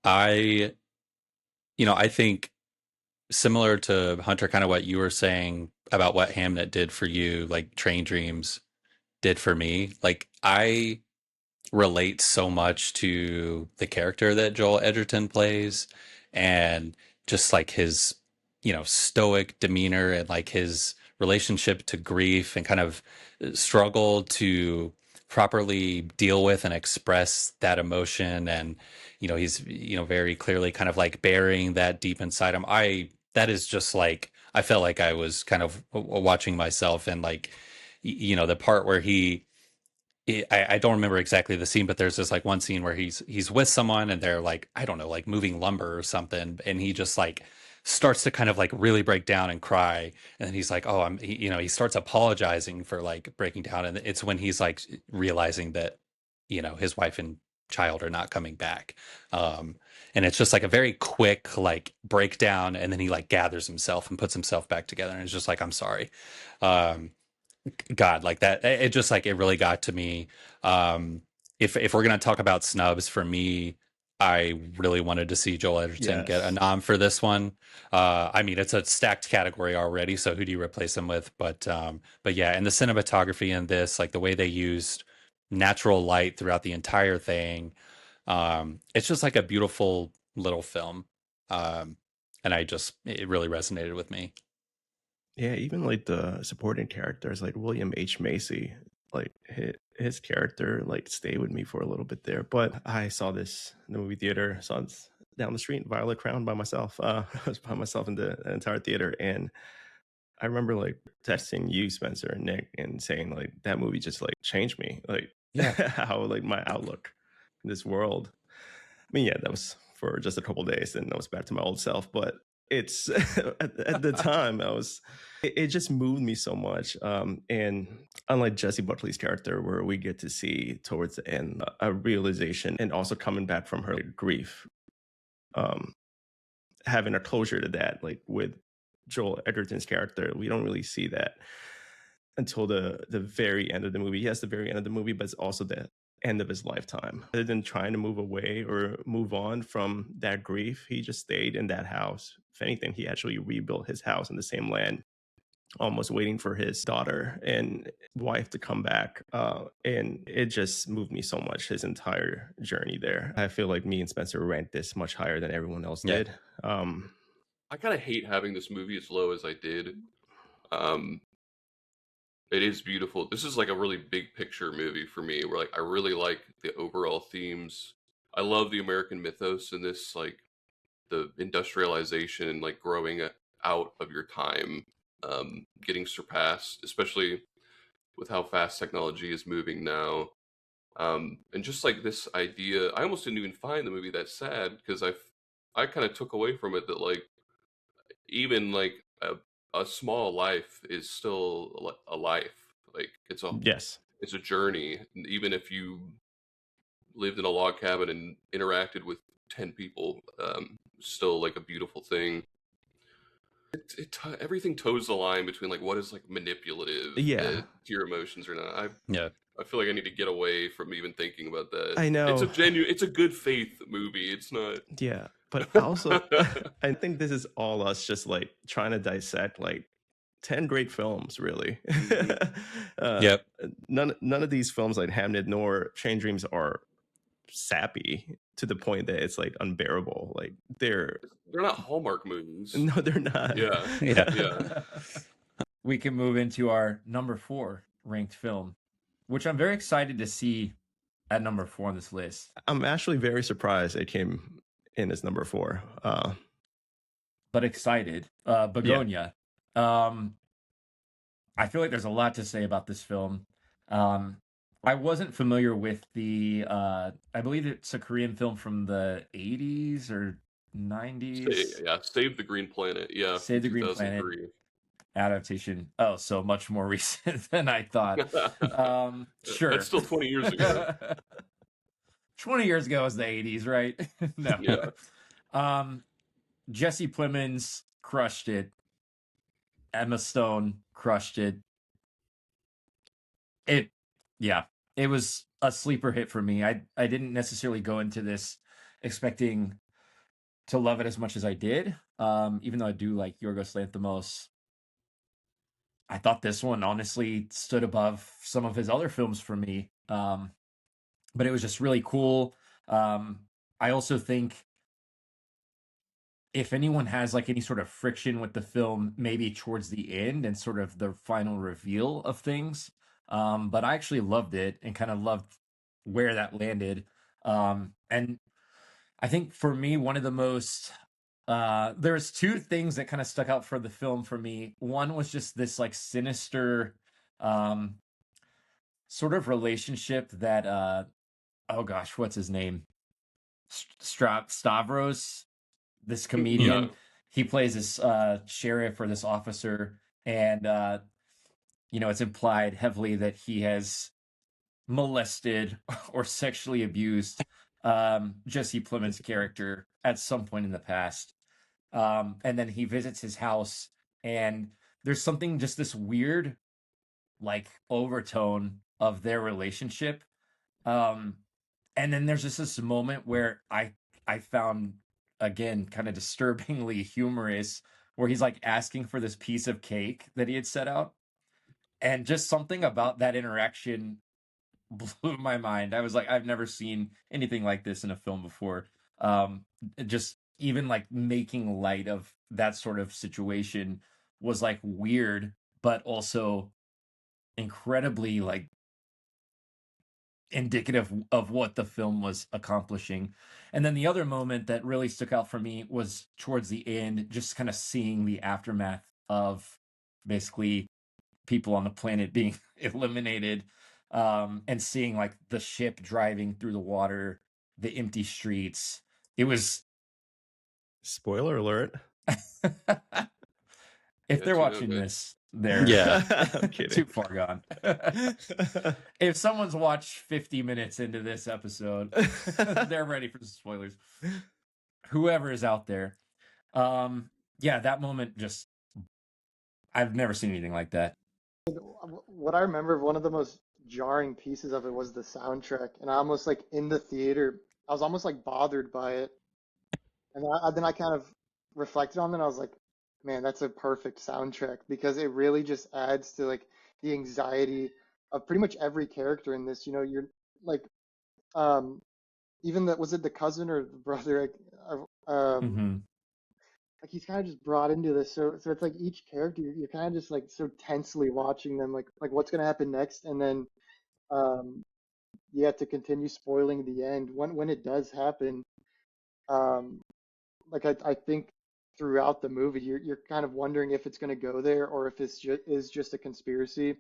I think similar to Hunter, kind of what you were saying about what Hamnet did for you, like Train Dreams did for me. Like I relate so much to the character that Joel Edgerton plays, and just like his, stoic demeanor and like his relationship to grief and kind of struggle to properly deal with and express that emotion. And he's very clearly kind of like burying that deep inside him. That is just like, I felt like I was kind of watching myself, and like the part where I don't remember exactly the scene, but there's this like one scene where he's with someone and they're like, I don't know, like moving lumber or something, and he just like starts to kind of like really break down and cry, and then he's like, oh, he starts apologizing for like breaking down, and it's when he's like realizing that his wife and child are not coming back, and it's just like a very quick like breakdown, and then he like gathers himself and puts himself back together, and it's just like, I'm sorry. God, like that, it just like, it really got to me. If we're gonna talk about snubs, for me, I really wanted to see Joel Edgerton get a nom for this one. I mean, it's a stacked category already, so who do you replace him with? But yeah, and the cinematography in this, like the way they used natural light throughout the entire thing, it's just like a beautiful little film. And it really resonated with me. Yeah, even like the supporting characters, like William H. Macy, like his character, like stayed with me for a little bit there. But I saw this in the movie theater, saw this down the street, Violet Crown by myself. I was by myself in the entire theater, and I remember like texting you, Spencer and Nick, and saying like that movie just like changed me, like how like my outlook in this world. I mean, yeah, that was for just a couple days, and I was back to my old self. But it's at the time it just moved me so much. And unlike Jesse Buckley's character, where we get to see towards the end a realization and also coming back from her grief, having a closure to that, like with Joel Edgerton's character, we don't really see that until the very end of the movie. Yes, the very end of the movie, but it's also the end of his lifetime. Rather than trying to move away or move on from that grief, he just stayed in that house. If anything, he actually rebuilt his house in the same land, almost waiting for his daughter and wife to come back. And it just moved me so much, his entire journey there. I feel like me and Spencer ranked this much higher than everyone else did. I kind of hate having this movie as low as I did. It is beautiful. This is like a really big picture movie for me, where like I really like the overall themes. I love the American mythos in this, like the industrialization and like growing out of your time, getting surpassed, especially with how fast technology is moving now. And just like this idea, I almost didn't even find the movie that sad, because I kind of took away from it that like even like a small life is still a life. Like Yes. it's a journey. And even if you lived in a log cabin and interacted with 10 people, still like a beautiful thing. Everything toes the line between like what is like manipulative Yeah. to your emotions or not. Yeah. I feel like I need to get away from even thinking about that. I know. It's a good faith movie. It's not. Yeah. But also, I think this is all us just like trying to dissect like 10 great films, really. Yep. None of these films like Hamnet nor Train Dreams are sappy to the point that it's like unbearable. Like They're not Hallmark movies. no, they're not. Yeah. Yeah. Yeah. We can move into our number 4 ranked film, which I'm very excited to see at number 4 on this list. I'm actually very surprised it came in as number 4. But excited. Bugonia. I feel like there's a lot to say about this film. I wasn't familiar with the I believe it's a Korean film from the 80s or 90s. Save the Green Planet. Yeah, Save the Green Planet 2003. Adaptation. Oh, so much more recent than I thought. Sure. That's still 20 years ago. 20 years ago was the 80s, right? No. Yeah. Jesse Plemons crushed it. Emma Stone crushed it. It was a sleeper hit for me. I didn't necessarily go into this expecting to love it as much as I did. Even though I do like Yorgos Lanthimos, I thought this one honestly stood above some of his other films for me. But it was just really cool. I also think if anyone has like any sort of friction with the film, maybe towards the end and sort of the final reveal of things. But I actually loved it and kind of loved where that landed. And I think for me, one of the most there's two things that kind of stuck out for the film for me. One was just this like sinister sort of relationship that oh gosh, what's his name? Stavros, this comedian. Yeah. He plays this sheriff or this officer, and it's implied heavily that he has molested or sexually abused Jesse Plemons' character at some point in the past. And then he visits his house, and there's something just this weird, like, overtone of their relationship. And then there's just this moment where I found, again, kind of disturbingly humorous, where he's like asking for this piece of cake that he had set out. And just something about that interaction blew my mind. I was like, I've never seen anything like this in a film before. Just even like making light of that sort of situation was like weird, but also incredibly like indicative of what the film was accomplishing. And then the other moment that really stuck out for me was towards the end, just kind of seeing the aftermath of basically people on the planet being eliminated, and seeing like the ship driving through the water, the empty streets. It was Spoiler alert. if they're watching this, they're I'm kidding. too far gone. If someone's watched 50 minutes into this episode, they're ready for the spoilers. Whoever is out there. That moment just, I've never seen anything like that. What I remember, one of the most jarring pieces of it was the soundtrack, and I almost like in the theater, I was almost like bothered by it, and then I kind of reflected on it, and I was like, man, that's a perfect soundtrack because it really just adds to like the anxiety of pretty much every character in this. You're like, even that was it the cousin or the brother, like he's kind of just brought into this, so it's like each character you're kind of just like so tensely watching them, like what's gonna happen next, and then you have to continue spoiling the end when it does happen. Like I think throughout the movie you're kind of wondering if it's gonna go there or if it's just a conspiracy,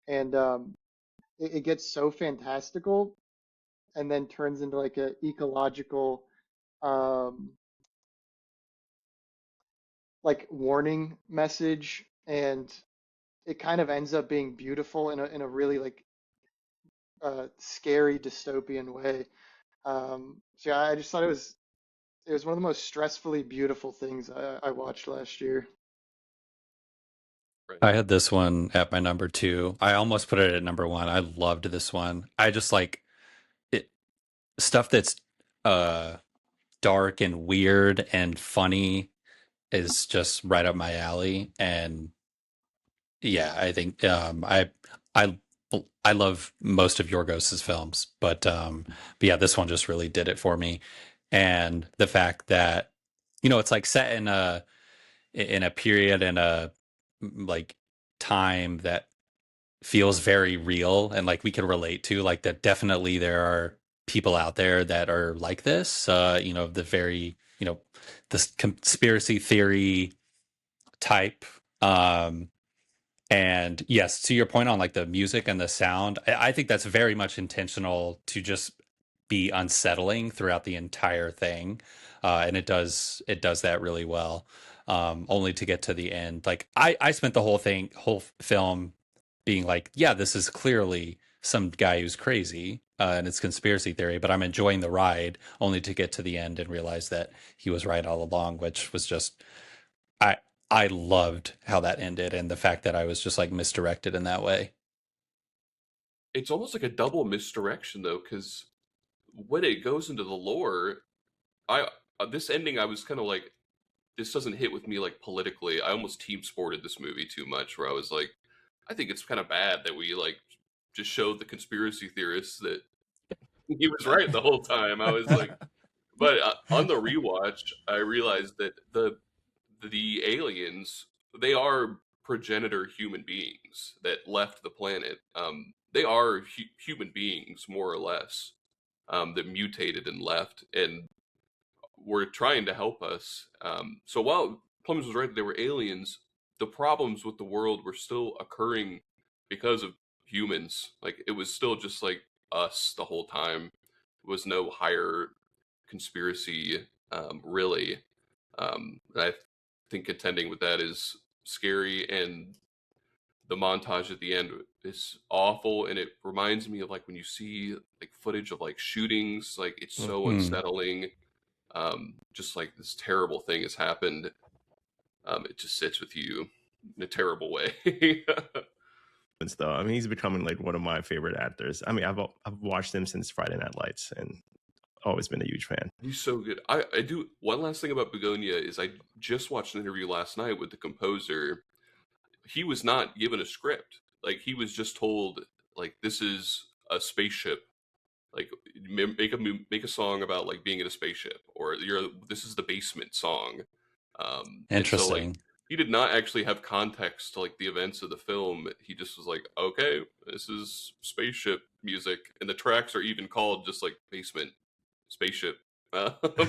and it gets so fantastical and then turns into like a ecological um like warning message, and it kind of ends up being beautiful in a really like scary dystopian way. So yeah, I just thought it was one of the most stressfully beautiful things I watched last year. Right. I had this one at my number 2. I almost put it at number 1. I loved this one. I just like it, stuff that's dark and weird and funny is just right up my alley. And yeah, I think I I love most of Yorgos's films, but yeah, this one just really did it for me. And the fact that it's like set in a period and a like time that feels very real and like we can relate to, like that definitely there are people out there that are like this, the very, this conspiracy theory type. And yes, to your point on like the music and the sound, I think that's very much intentional to just be unsettling throughout the entire thing. And it does that really well. Only to get to the end. Like I spent the whole film being like, yeah, this is clearly some guy who's crazy, and it's conspiracy theory, but I'm enjoying the ride only to get to the end and realize that he was right all along, which was just I I loved how that ended and the fact that I was just like misdirected in that way. It's almost like a double misdirection though, because when it goes into the lore, I this ending I was kind of like, this doesn't hit with me like politically. I almost team sported this movie too much, where I was like, I think it's kind of bad that we like just showed the conspiracy theorists that he was right the whole time. I was like, but on the rewatch, I realized that the aliens, they are progenitor human beings that left the planet. They are human beings more or less, that mutated and left, and were trying to help us. So while Clemens was right that they were aliens, the problems with the world were still occurring because of humans. Like it was still just like us the whole time. There was no higher conspiracy, really. I think contending with that is scary, and the montage at the end is awful, and it reminds me of like when you see like footage of like shootings, like it's so Mm. unsettling. Just like this terrible thing has happened. It just sits with you in a terrible way. Though I mean, he's becoming like one of my favorite actors. I mean, I've watched him since Friday Night Lights and always been a huge fan. He's so good. I do one last thing about Bugonia is I just watched an interview last night with the composer. He was not given a script. Like he was just told like this is a spaceship. Like make a song about like being in a spaceship, or this is the basement song. And so like Interesting. he did not actually have context to like the events of the film. He just was like, okay, this is spaceship music, and the tracks are even called just like basement spaceship. So some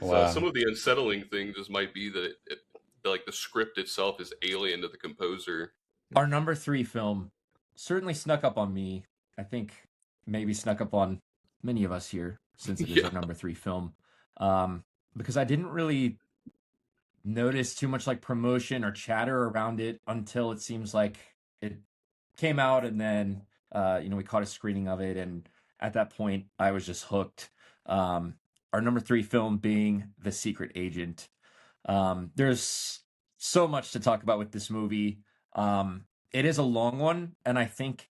Wow. of the unsettling things just might be that like the script itself is alien to the composer. Our number 3 film certainly snuck up on me. I think maybe snuck up on many of us here since it is our Yeah, number 3 film. Because I didn't really notice too much like promotion or chatter around it until it seems like it came out, and then we caught a screening of it, and at that point I was just hooked. Our number 3 film being The Secret Agent. There's so much to talk about with this movie. It is a long one, and I think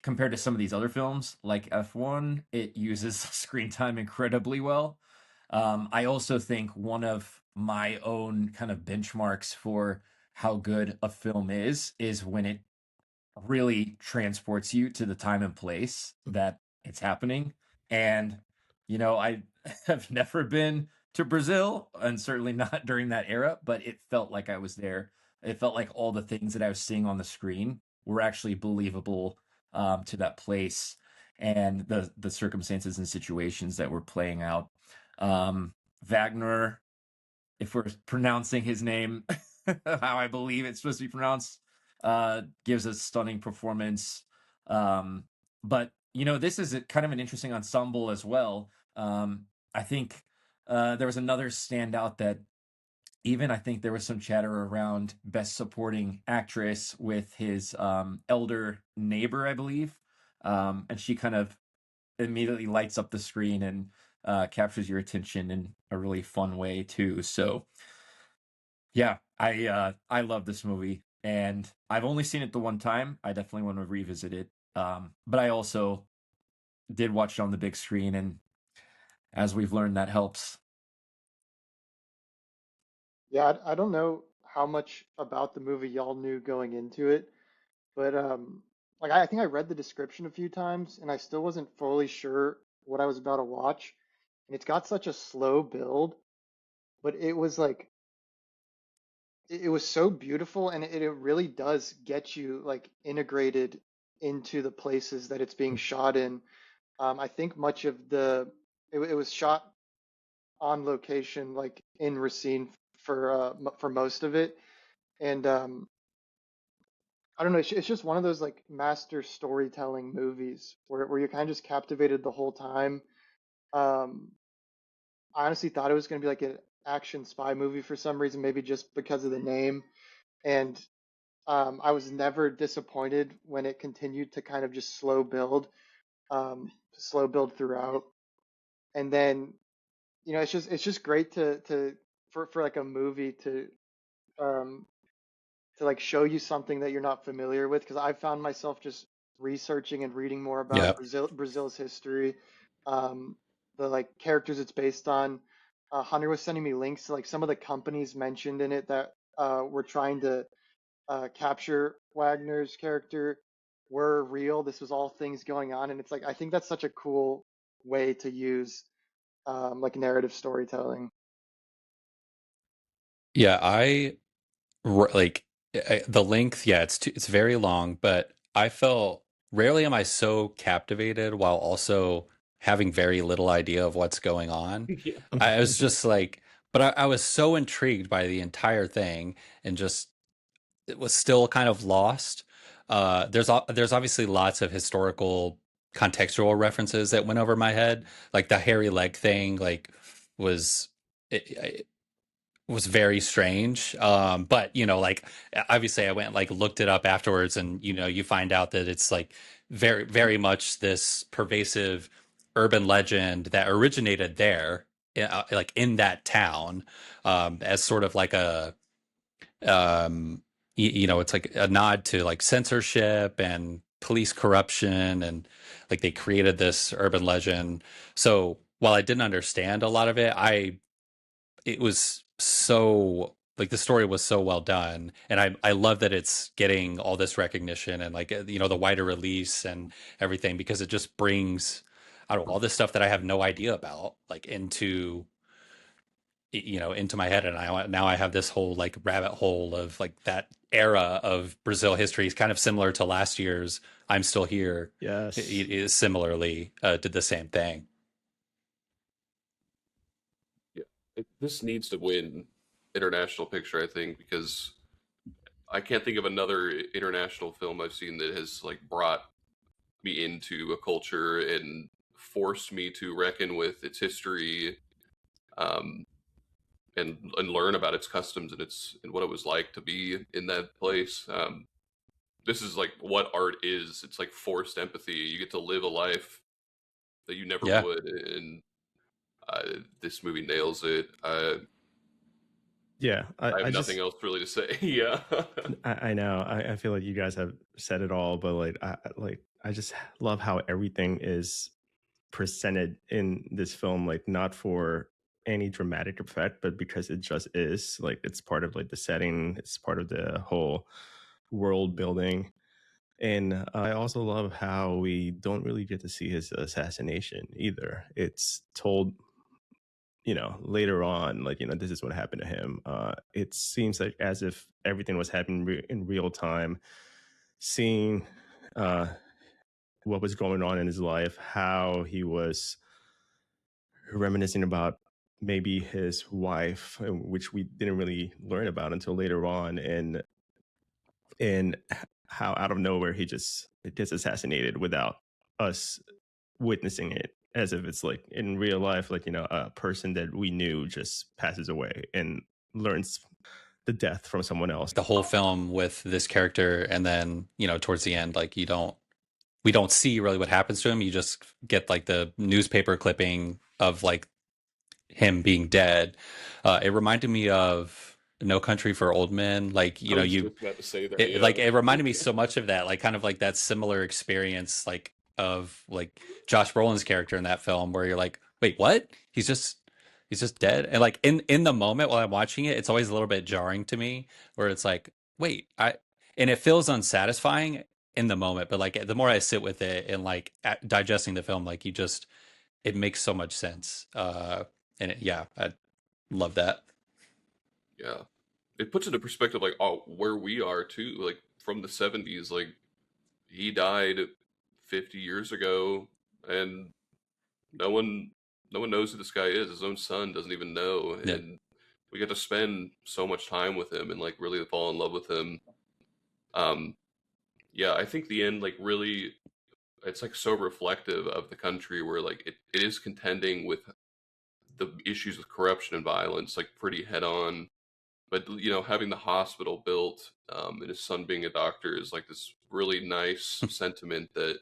compared to some of these other films like F1, it uses screen time incredibly well. I also think one of my own kind of benchmarks for how good a film is when it really transports you to the time and place that it's happening. And, I have never been to Brazil, and certainly not during that era, but it felt like I was there. It felt like all the things that I was seeing on the screen were actually believable, to that place and the circumstances and situations that were playing out. Wagner, if we're pronouncing his name how I believe it's supposed to be pronounced, gives a stunning performance. But this is kind of an interesting ensemble as well. I think there was another standout that even I think there was some chatter around best supporting actress with his elder neighbor, I believe. And she kind of immediately lights up the screen and captures your attention in a really fun way too. So yeah, I love this movie, and I've only seen it the one time. I definitely want to revisit it. But I also did watch it on the big screen, and as we've learned, that helps. Yeah, I don't know how much about the movie y'all knew going into it, but like I think I read the description a few times, and I still wasn't fully sure what I was about to watch. And it's got such a slow build, but it was like it was so beautiful, and it really does get you like integrated into the places that it's being shot in. I think much of it was shot on location, like in Racine for most of it, and I don't know. It's just one of those like master storytelling movies where you're kind of just captivated the whole time. Um, I honestly thought it was going to be like an action spy movie for some reason, maybe just because of the name. And I was never disappointed when it continued to kind of just slow build throughout. And then, it's just great for like a movie um, to like show you something that you're not familiar with. Because I found myself just researching and reading more about Yeah. Brazil's history, um, the like characters it's based on. Hunter was sending me links to like some of the companies mentioned in it that were trying to capture Wagner's character were real. This was all things going on, and it's like I think that's such a cool way to use like narrative storytelling. Yeah, like the length, yeah, it's very long, but I felt rarely am I so captivated while also having very little idea of what's going on. Yeah. I was just like, but I was so intrigued by the entire thing and just it was still kind of lost. There's obviously lots of historical contextual references that went over my head, like the hairy leg thing, like was it was very strange. But like obviously I went like looked it up afterwards, and you find out that it's like very very much this pervasive urban legend that originated there, like in that town, as sort of like a um it's like a nod to like censorship and police corruption, and like they created this urban legend. So while I didn't understand a lot of it, it was so like the story was so well done, and I love that it's getting all this recognition and like the wider release and everything, because it just brings I don't know all this stuff that I have no idea about like into my head, and now I have this whole like rabbit hole of like that era of Brazil history. Is kind of similar to last year's I'm Still Here. Yes. It similarly did the same thing. Yeah. This needs to win international picture, I think, because I can't think of another international film I've seen that has like brought me into a culture and forced me to reckon with its history, um, and learn about its customs and what it was like to be in that place. This is like what art is. It's like forced empathy. You get to live a life that you never Yeah. would, and this movie nails it. Yeah, I have I nothing just else really to say. Yeah. I know I feel like you guys have said it all, but I just love how everything is presented in this film, like not for any dramatic effect, but because it just is like it's part of like the setting, it's part of the whole world building. And I also love how we don't really get to see his assassination either. It's told, later on, like, this is what happened to him. It seems like as if everything was happening in real time, seeing uh, what was going on in his life, how he was reminiscing about maybe his wife, which we didn't really learn about until later on, and how out of nowhere he just gets assassinated without us witnessing it, as if it's like in real life, like a person that we knew just passes away, and learns the death from someone else. The whole film with this character, and then towards the end, like we don't see really what happens to him. You just get like the newspaper clipping of like him being dead. It reminded me of No Country for Old Men. Like I was just about to say that. Yeah. like it reminded me so much of that, like kind of like that similar experience, like of like Josh Brolin's character in that film, where you're like, wait, what? He's just dead. And like in the moment while I'm watching it, it's always a little bit jarring to me, where it's like, wait, and it feels unsatisfying in the moment, but like the more I sit with it and like digesting the film, like it makes so much sense. And I love that. Yeah, it puts into perspective like where we are too, like from the 70s. Like he died 50 years ago, and no one knows who this guy is. His own son doesn't even know, Yeah. and we get to spend so much time with him and like really fall in love with him. Yeah, I think the end like really, it's like so reflective of the country, where like it is contending with the issues of corruption and violence like pretty head on. But having the hospital built, and his son being a doctor is like this really nice sentiment that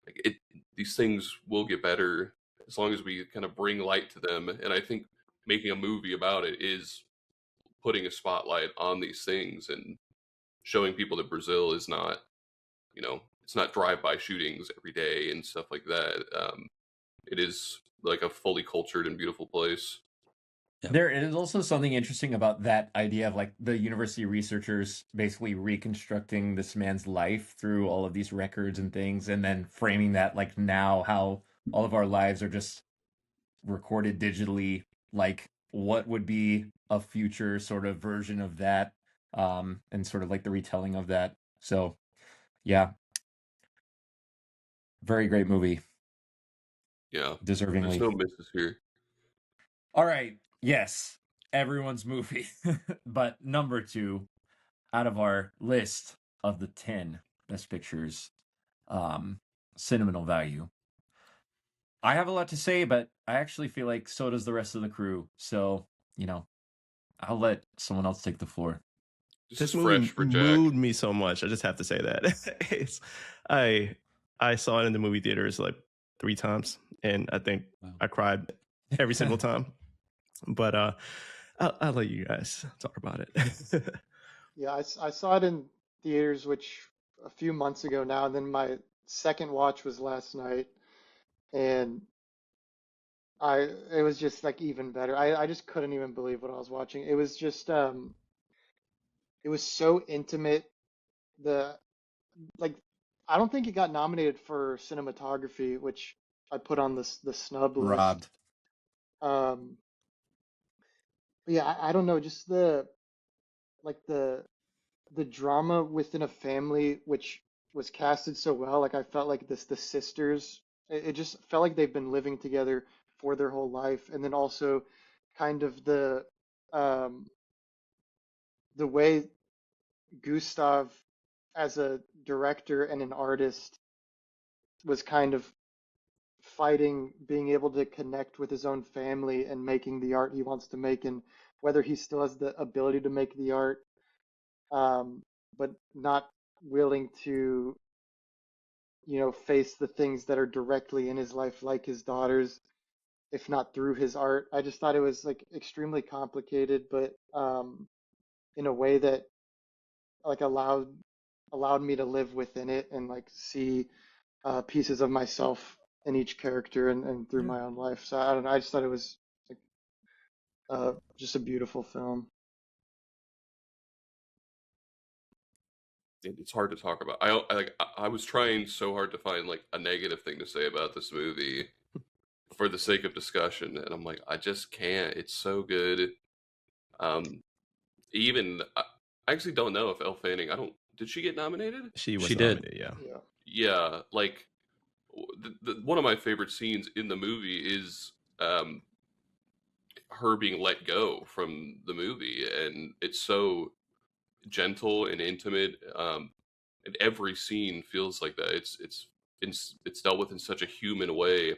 like these things will get better as long as we kind of bring light to them. And I think making a movie about it is putting a spotlight on these things and showing people that Brazil is not, it's not drive-by shootings every day and stuff like that. It is like a fully cultured and beautiful place. Yeah. There is also something interesting about that idea of like the university researchers basically reconstructing this man's life through all of these records and things, and then framing that like now how all of our lives are just recorded digitally. Like what would be a future sort of version of that, and sort of like the retelling of that. So yeah, very great movie. Yeah, Deservingly. there's no misses here. All right. Yes, everyone's movie. But number 2 out of our list of the 10 best pictures, Sentimental Value. I have a lot to say, but I actually feel like so does the rest of the crew. So, I'll let someone else take the floor. This movie moved me so much. I just have to say that. I saw it in the movie theaters like 3 times, and I think I cried every single time. But I'll let you guys talk about it. Yeah, I saw it in theaters, which a few months ago now, and then my second watch was last night, and it was just like even better. I just couldn't even believe what I was watching. It was just it was so intimate. The like I don't think it got nominated for cinematography, which I put on the snub list. Robbed. But yeah, I don't know, just the drama within a family, which was casted so well. Like I felt like the sisters, it just felt like they've been living together for their whole life, and then also kind of um, the way Gustav, as a director and an artist, was kind of fighting being able to connect with his own family and making the art he wants to make, and whether he still has the ability to make the art, but not willing to, face the things that are directly in his life, like his daughters, if not through his art. I just thought it was like extremely complicated, but in a way that like allowed me to live within it and like see pieces of myself in each character and through my own life. So I don't know. I just thought it was like just a beautiful film. It's hard to talk about. I was trying so hard to find like a negative thing to say about this movie for the sake of discussion, and I'm like, I just can't. It's so good. Even I actually don't know if Elle Fanning. Did she get nominated? She did. Nominated, yeah. Yeah, like one of my favorite scenes in the movie is her being let go from the movie, and it's so gentle and intimate. And every scene feels like that. It's dealt with in such a human way,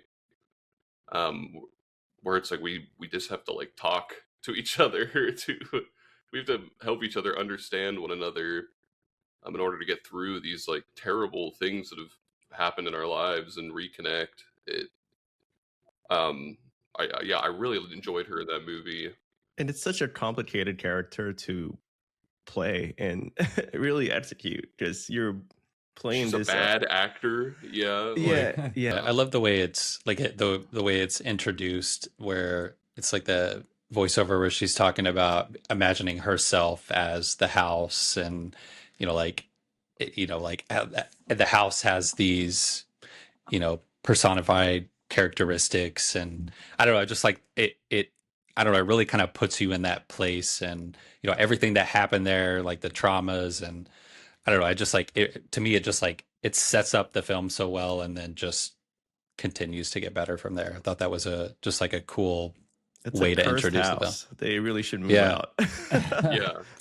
where it's like we just have to like talk to each other. We have to help each other understand one another in order to get through these like terrible things that have happened in our lives and reconnect. I really enjoyed her in that movie. And it's such a complicated character to play and really execute, because you're playing She's this a bad actor. Yeah. yeah. I love the way it's like the way it's introduced, where it's like the voiceover where she's talking about imagining herself as the house, and like the house has these personified characteristics, and I don't know, just like it I don't know, it really kind of puts you in that place, and everything that happened there, like the traumas, and I don't know, I just like it, to me it just like it sets up the film so well, and then just continues to get better from there. I thought that was just like a cool It's way a to cursed introduce house. They really should move Yeah. out.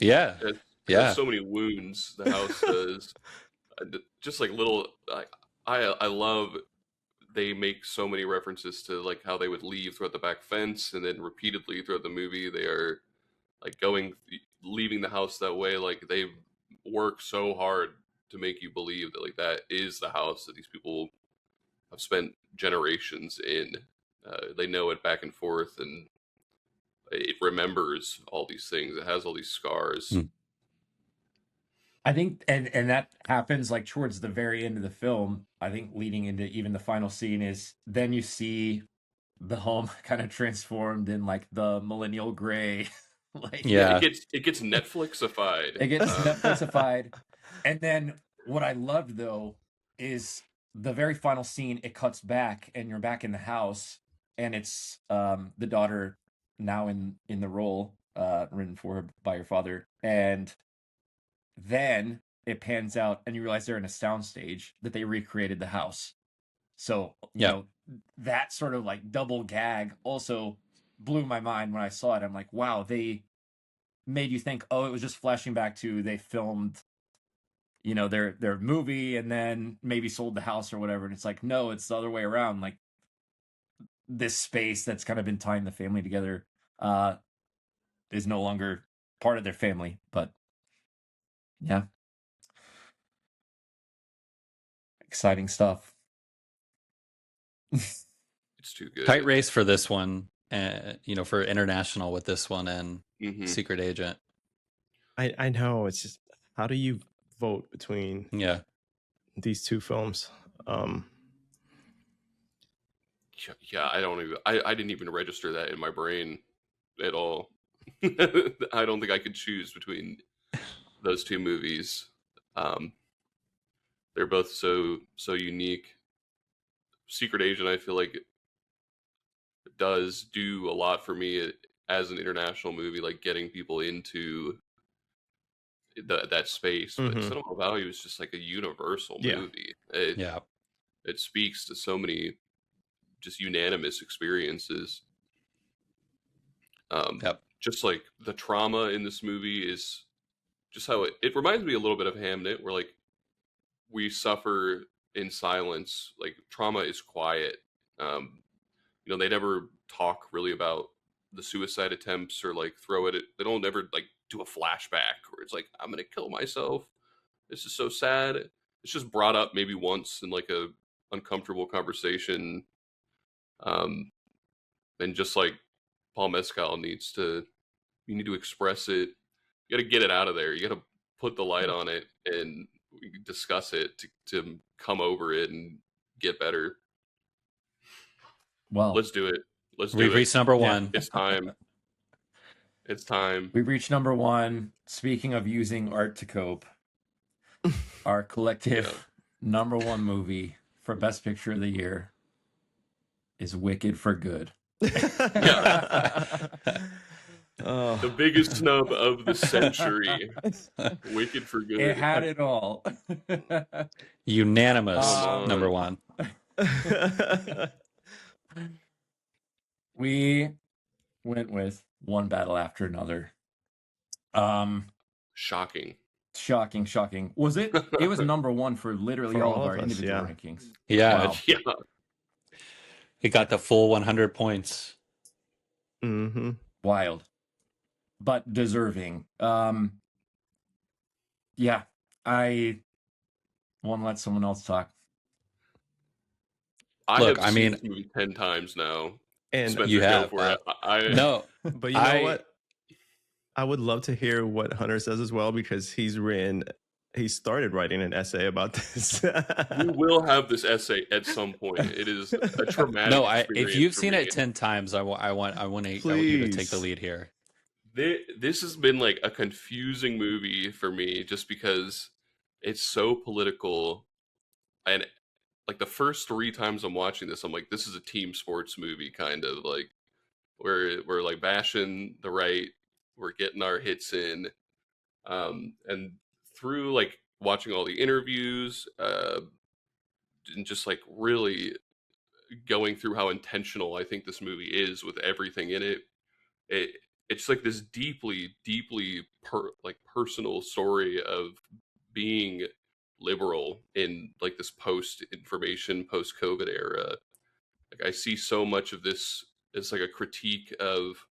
Yeah. It It Yeah. has so many wounds, the house does. Just like little, I love they make so many references to like how they would leave throughout the back fence, and then repeatedly throughout the movie they are like leaving the house that way. Like they work so hard to make you believe that like that is the house that these people have spent generations in. They know it back and forth, and it remembers all these things. It has all these scars. Mm. I think, and that happens like towards the very end of the film. I think leading into even the final scene is then you see the home kind of transformed in like the millennial gray. Like Yeah. It gets Netflixified. it gets Netflixified. And then what I loved though is the very final scene. It cuts back, and you're back in the house, and it's the daughter now in the role written for her by her father, and then it pans out and you realize they're in a soundstage that they recreated the house. So, that sort of like double gag also blew my mind when I saw it. I'm like, wow, they made you think, oh, it was just flashing back to they filmed, their movie and then maybe sold the house or whatever. And it's like, no, it's the other way around. Like this space that's kind of been tying the family together is no longer part of their family. But yeah. Exciting stuff. It's too good. Tight race for this one, for international with this one and Secret Agent. I know, it's just, how do you vote between these two films? Yeah, I didn't even register that in my brain at all. I don't think I could choose between those two movies. They're both so unique. Secret Agent, I feel like, does do a lot for me as an international movie, like getting people into that space. But Sentimental Value is just like a universal movie. It speaks to so many just unanimous experiences. Just like the trauma in this movie is just how it reminds me a little bit of Hamnet, where like we suffer in silence. Like trauma is quiet. They never talk really about the suicide attempts or like they don't ever like do a flashback where it's like, I'm gonna kill myself. This is so sad. It's just brought up maybe once in like a uncomfortable conversation. And just like Paul Mescal you need to express it. You got to get it out of there. You got to put the light on it and discuss it to come over it and get better. Well, let's do it. We've reached number one. It's time. It's time. We've reached number one. Speaking of using art to cope, our collective number one movie for Best Picture of the Year is Wicked for Good. The biggest snub of the century. Wicked for Good. It had it all. Unanimous number one. We went with One Battle After Another. Shocking. Was it? It was number one for literally for all of our us, individual rankings. Yeah. Wow. Yeah. It got the full 100 points. Mm-hmm. Wild. but deserving. Yeah, I want to let someone else talk. I Look, have I seen mean, this movie 10 times now. And Spencer, you go have. for it. No, but you know what? I would love to hear what Hunter says as well, because he started writing an essay about this. We will have this essay at some point. It is a traumatic no. If experience you've for seen me. it 10 times, I want you to take the Please. lead here. This has been like a confusing movie for me, just because it's so political. And like the first 3 times I'm watching this, I'm like, this is a team sports movie, kind of like we're like bashing the right, we're getting our hits in, and through like watching all the interviews, and just like really going through how intentional I think this movie is with everything in it. It it's like this deeply personal story of being liberal in like this post information, post COVID era. Like I see so much of this as like a critique of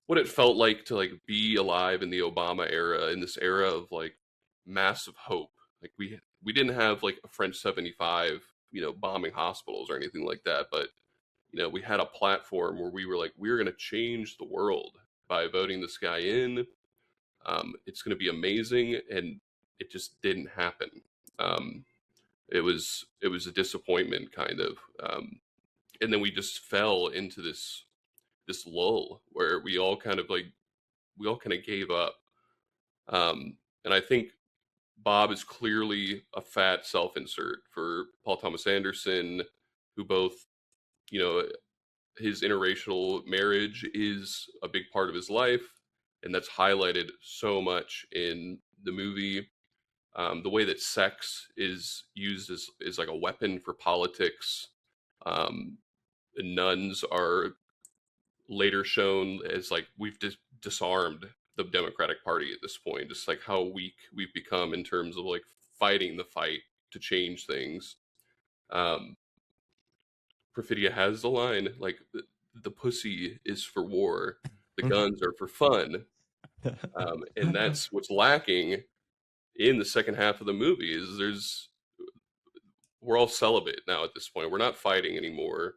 what it felt like to like be alive in the Obama era, in this era of like massive hope. Like we didn't have like a French 75, bombing hospitals or anything like that, but we had a platform where we were like, we're going to change the world by voting this guy in. It's going to be amazing, and it just didn't happen. It was a disappointment, kind of, and then we just fell into this lull where we all kind of gave up. And I think Bob is clearly a fat self-insert for Paul Thomas Anderson, who both, you know, his interracial marriage is a big part of his life, and that's highlighted so much in the movie. The way that sex is used is like a weapon for politics. The nuns are later shown as like we've disarmed the Democratic Party at this point, just like how weak we've become in terms of like fighting the fight to change things. Um, Perfidia has the line like the pussy is for war, the guns are for fun, and that's what's lacking in the second half of the movie. We're all celibate now at this point. We're not fighting anymore,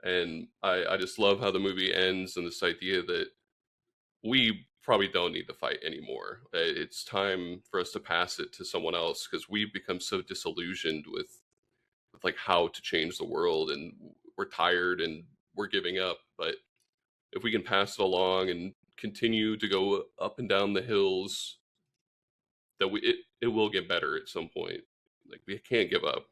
and I just love how the movie ends and this idea that we probably don't need to fight anymore. It's time for us to pass it to someone else because we've become so disillusioned with like how to change the world, and we're tired and we're giving up. But if we can pass it along and continue to go up and down the hills, that it will get better at some point. Like we can't give up.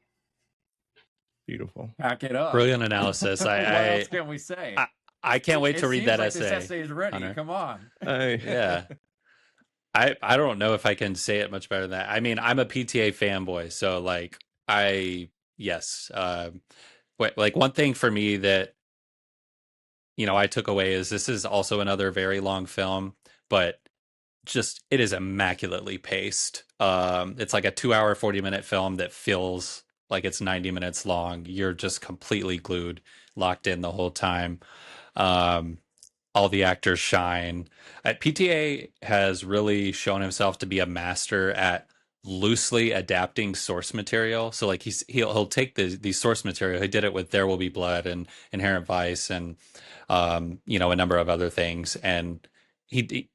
Beautiful. Pack it up. Brilliant analysis. What else can we say? I can't wait to read that like essay. This essay is ready. Hunter. Come on. Yeah. I don't know if I can say it much better than that. I mean, I'm a PTA fanboy, so like yes. Like one thing for me that I took away is this is also another very long film, but just it is immaculately paced. It's like a 2-hour 40-minute film that feels like it's 90 minutes long. You're just completely glued, locked in the whole time. All the actors shine. PTA has really shown himself to be a master at loosely adapting source material. So like he'll take the source material. He did it with There Will Be Blood and Inherent Vice and a number of other things, and he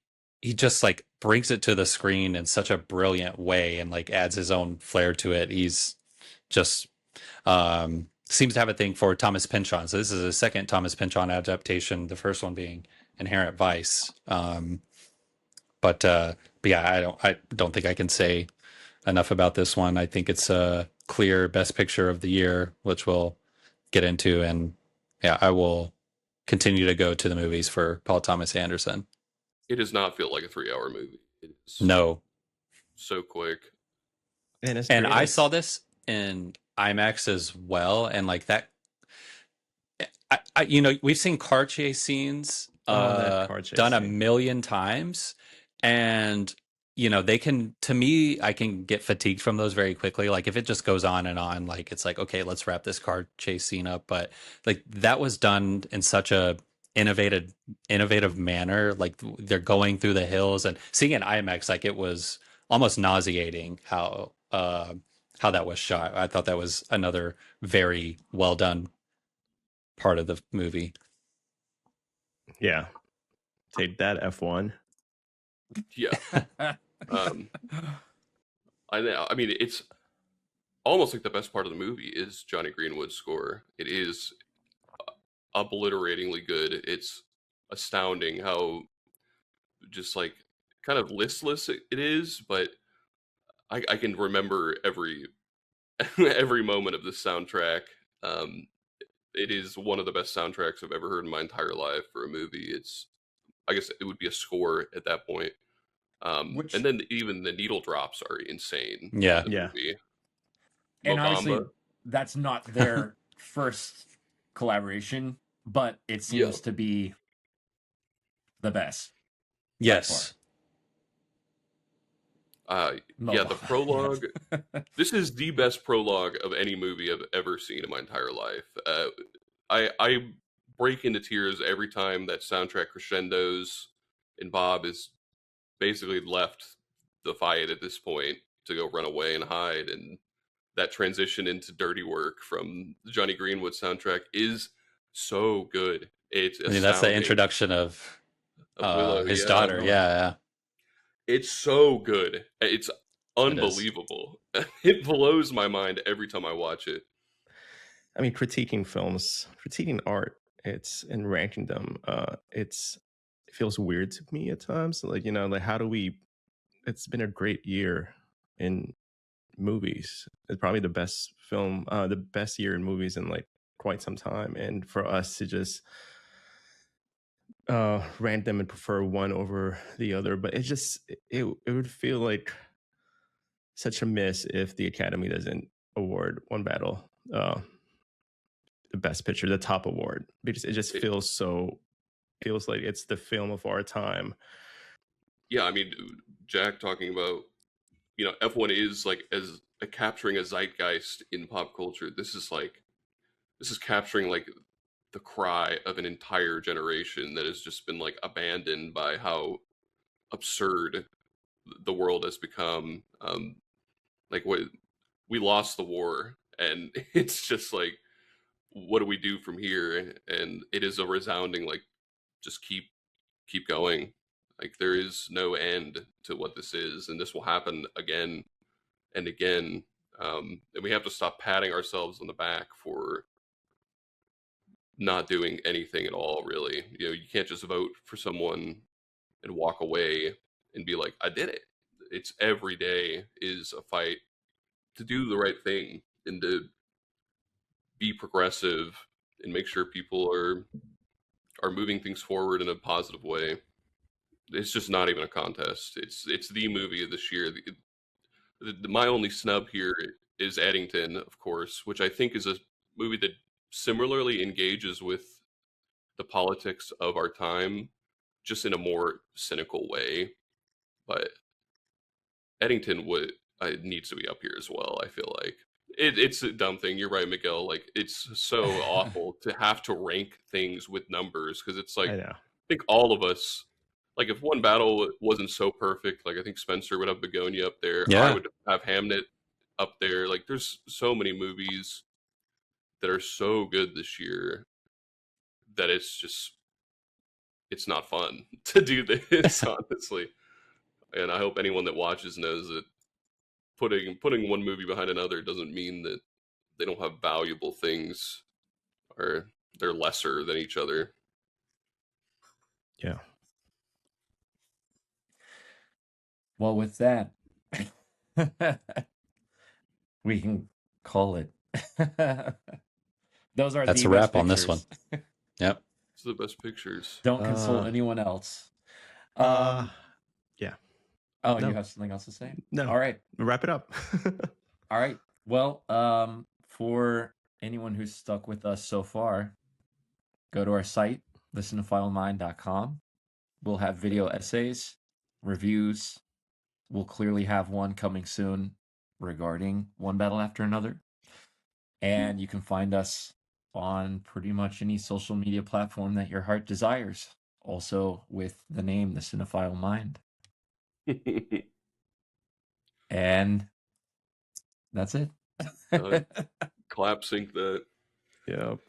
just like brings it to the screen in such a brilliant way and like adds his own flair to it. He's just seems to have a thing for Thomas Pynchon. So this is a second Thomas Pynchon adaptation, the first one being Inherent Vice. But yeah, I don't think I can say enough about this one. I think it's a clear best picture of the year, which we'll get into. And yeah, I will continue to go to the movies for Paul Thomas Anderson. It does not feel like a 3-hour movie. It's No. so quick. And I saw this in IMAX as well, and like that, we've seen car chase scenes done a million times, and they can, to me, I can get fatigued from those very quickly. Like if it just goes on and on, like it's like, okay, let's wrap this car chase scene up. But like that was done in such a innovative manner. Like they're going through the hills, and seeing it in IMAX, like it was almost nauseating how that was shot. I thought that was another very well done part of the movie. Yeah. Take that, F1. Yeah. I know. I mean, it's almost like the best part of the movie is Johnny Greenwood's score. It is obliteratingly good. It's astounding how just like kind of listless it is, but I can remember every every moment of this soundtrack. Um, it is one of the best soundtracks I've ever heard in my entire life for a movie. It's, I guess it would be a score at that point. Which, And then even the needle drops are insane Yeah. in the Yeah. movie. and obviously Mobamba. that's not their first collaboration, but it Yeah. seems to be the best. Yes. Yeah, the prologue. This is the best prologue of any movie I've ever seen in my entire life. I break into tears every time that soundtrack crescendos, and Bob is basically left the fight at this point to go run away and hide, and that transition into Dirty Work from the Johnny Greenwood soundtrack is so good. It's I mean, that's the astounding. introduction of Willow, his yeah. daughter. Yeah. It's so good. It's unbelievable. It blows my mind every time I watch it. I mean, critiquing films, critiquing art, and ranking them. It feels weird to me at times. Like, like how do we? It's been a great year in movies. It's probably the best the best year in movies in like quite some time. And for us to just rank them and prefer one over the other, but it would feel like such a miss if the Academy doesn't award One Battle the best picture, the top award, because it just feels like it's the film of our time. Yeah, I mean, Jack talking about, F1 is like as capturing a zeitgeist in pop culture. This is capturing like the cry of an entire generation that has just been like abandoned by how absurd the world has become. Like what we lost the war, and it's just like, what do we do from here? And it is a resounding like, just keep going. Like there is no end to what this is, and this will happen again and again. And we have to stop patting ourselves on the back for not doing anything at all. Really, you can't just vote for someone and walk away and be like, I did it. It's every day is a fight to do the right thing and to be progressive and make sure people are moving things forward in a positive way. It's just not even a contest. It's the movie of this year. My only snub here is Eddington, of course, which I think is a movie that similarly engages with the politics of our time, just in a more cynical way. But Eddington needs to be up here as well. I feel like it's a dumb thing. You're right, Miguel. Like it's so awful to have to rank things with numbers, because it's like, I know. I think all of us, like if One Battle wasn't so perfect, like I think Spenser would have Bugonia up there. Yeah. I would have Hamnet up there. Like there's so many movies that are so good this year that it's not fun to do this, honestly. And I hope anyone that watches knows that putting one movie behind another doesn't mean that they don't have valuable things or they're lesser than each other. Yeah. Well, with that, we can call it. Those are That's the a best wrap on this one. pictures. Yep. It's the best pictures. Don't consult anyone else. Yeah. Oh, No. you have something else to say? No. All right. Wrap it up. All right. Well, for anyone who's stuck with us so far, go to our site, listentophilemind.com. We'll have video essays, reviews. We'll clearly have one coming soon regarding One Battle After Another. And you can find us on pretty much any social media platform that your heart desires. Also with the name, The Cinephile Mind. And that's it. Clap sync that. Yep.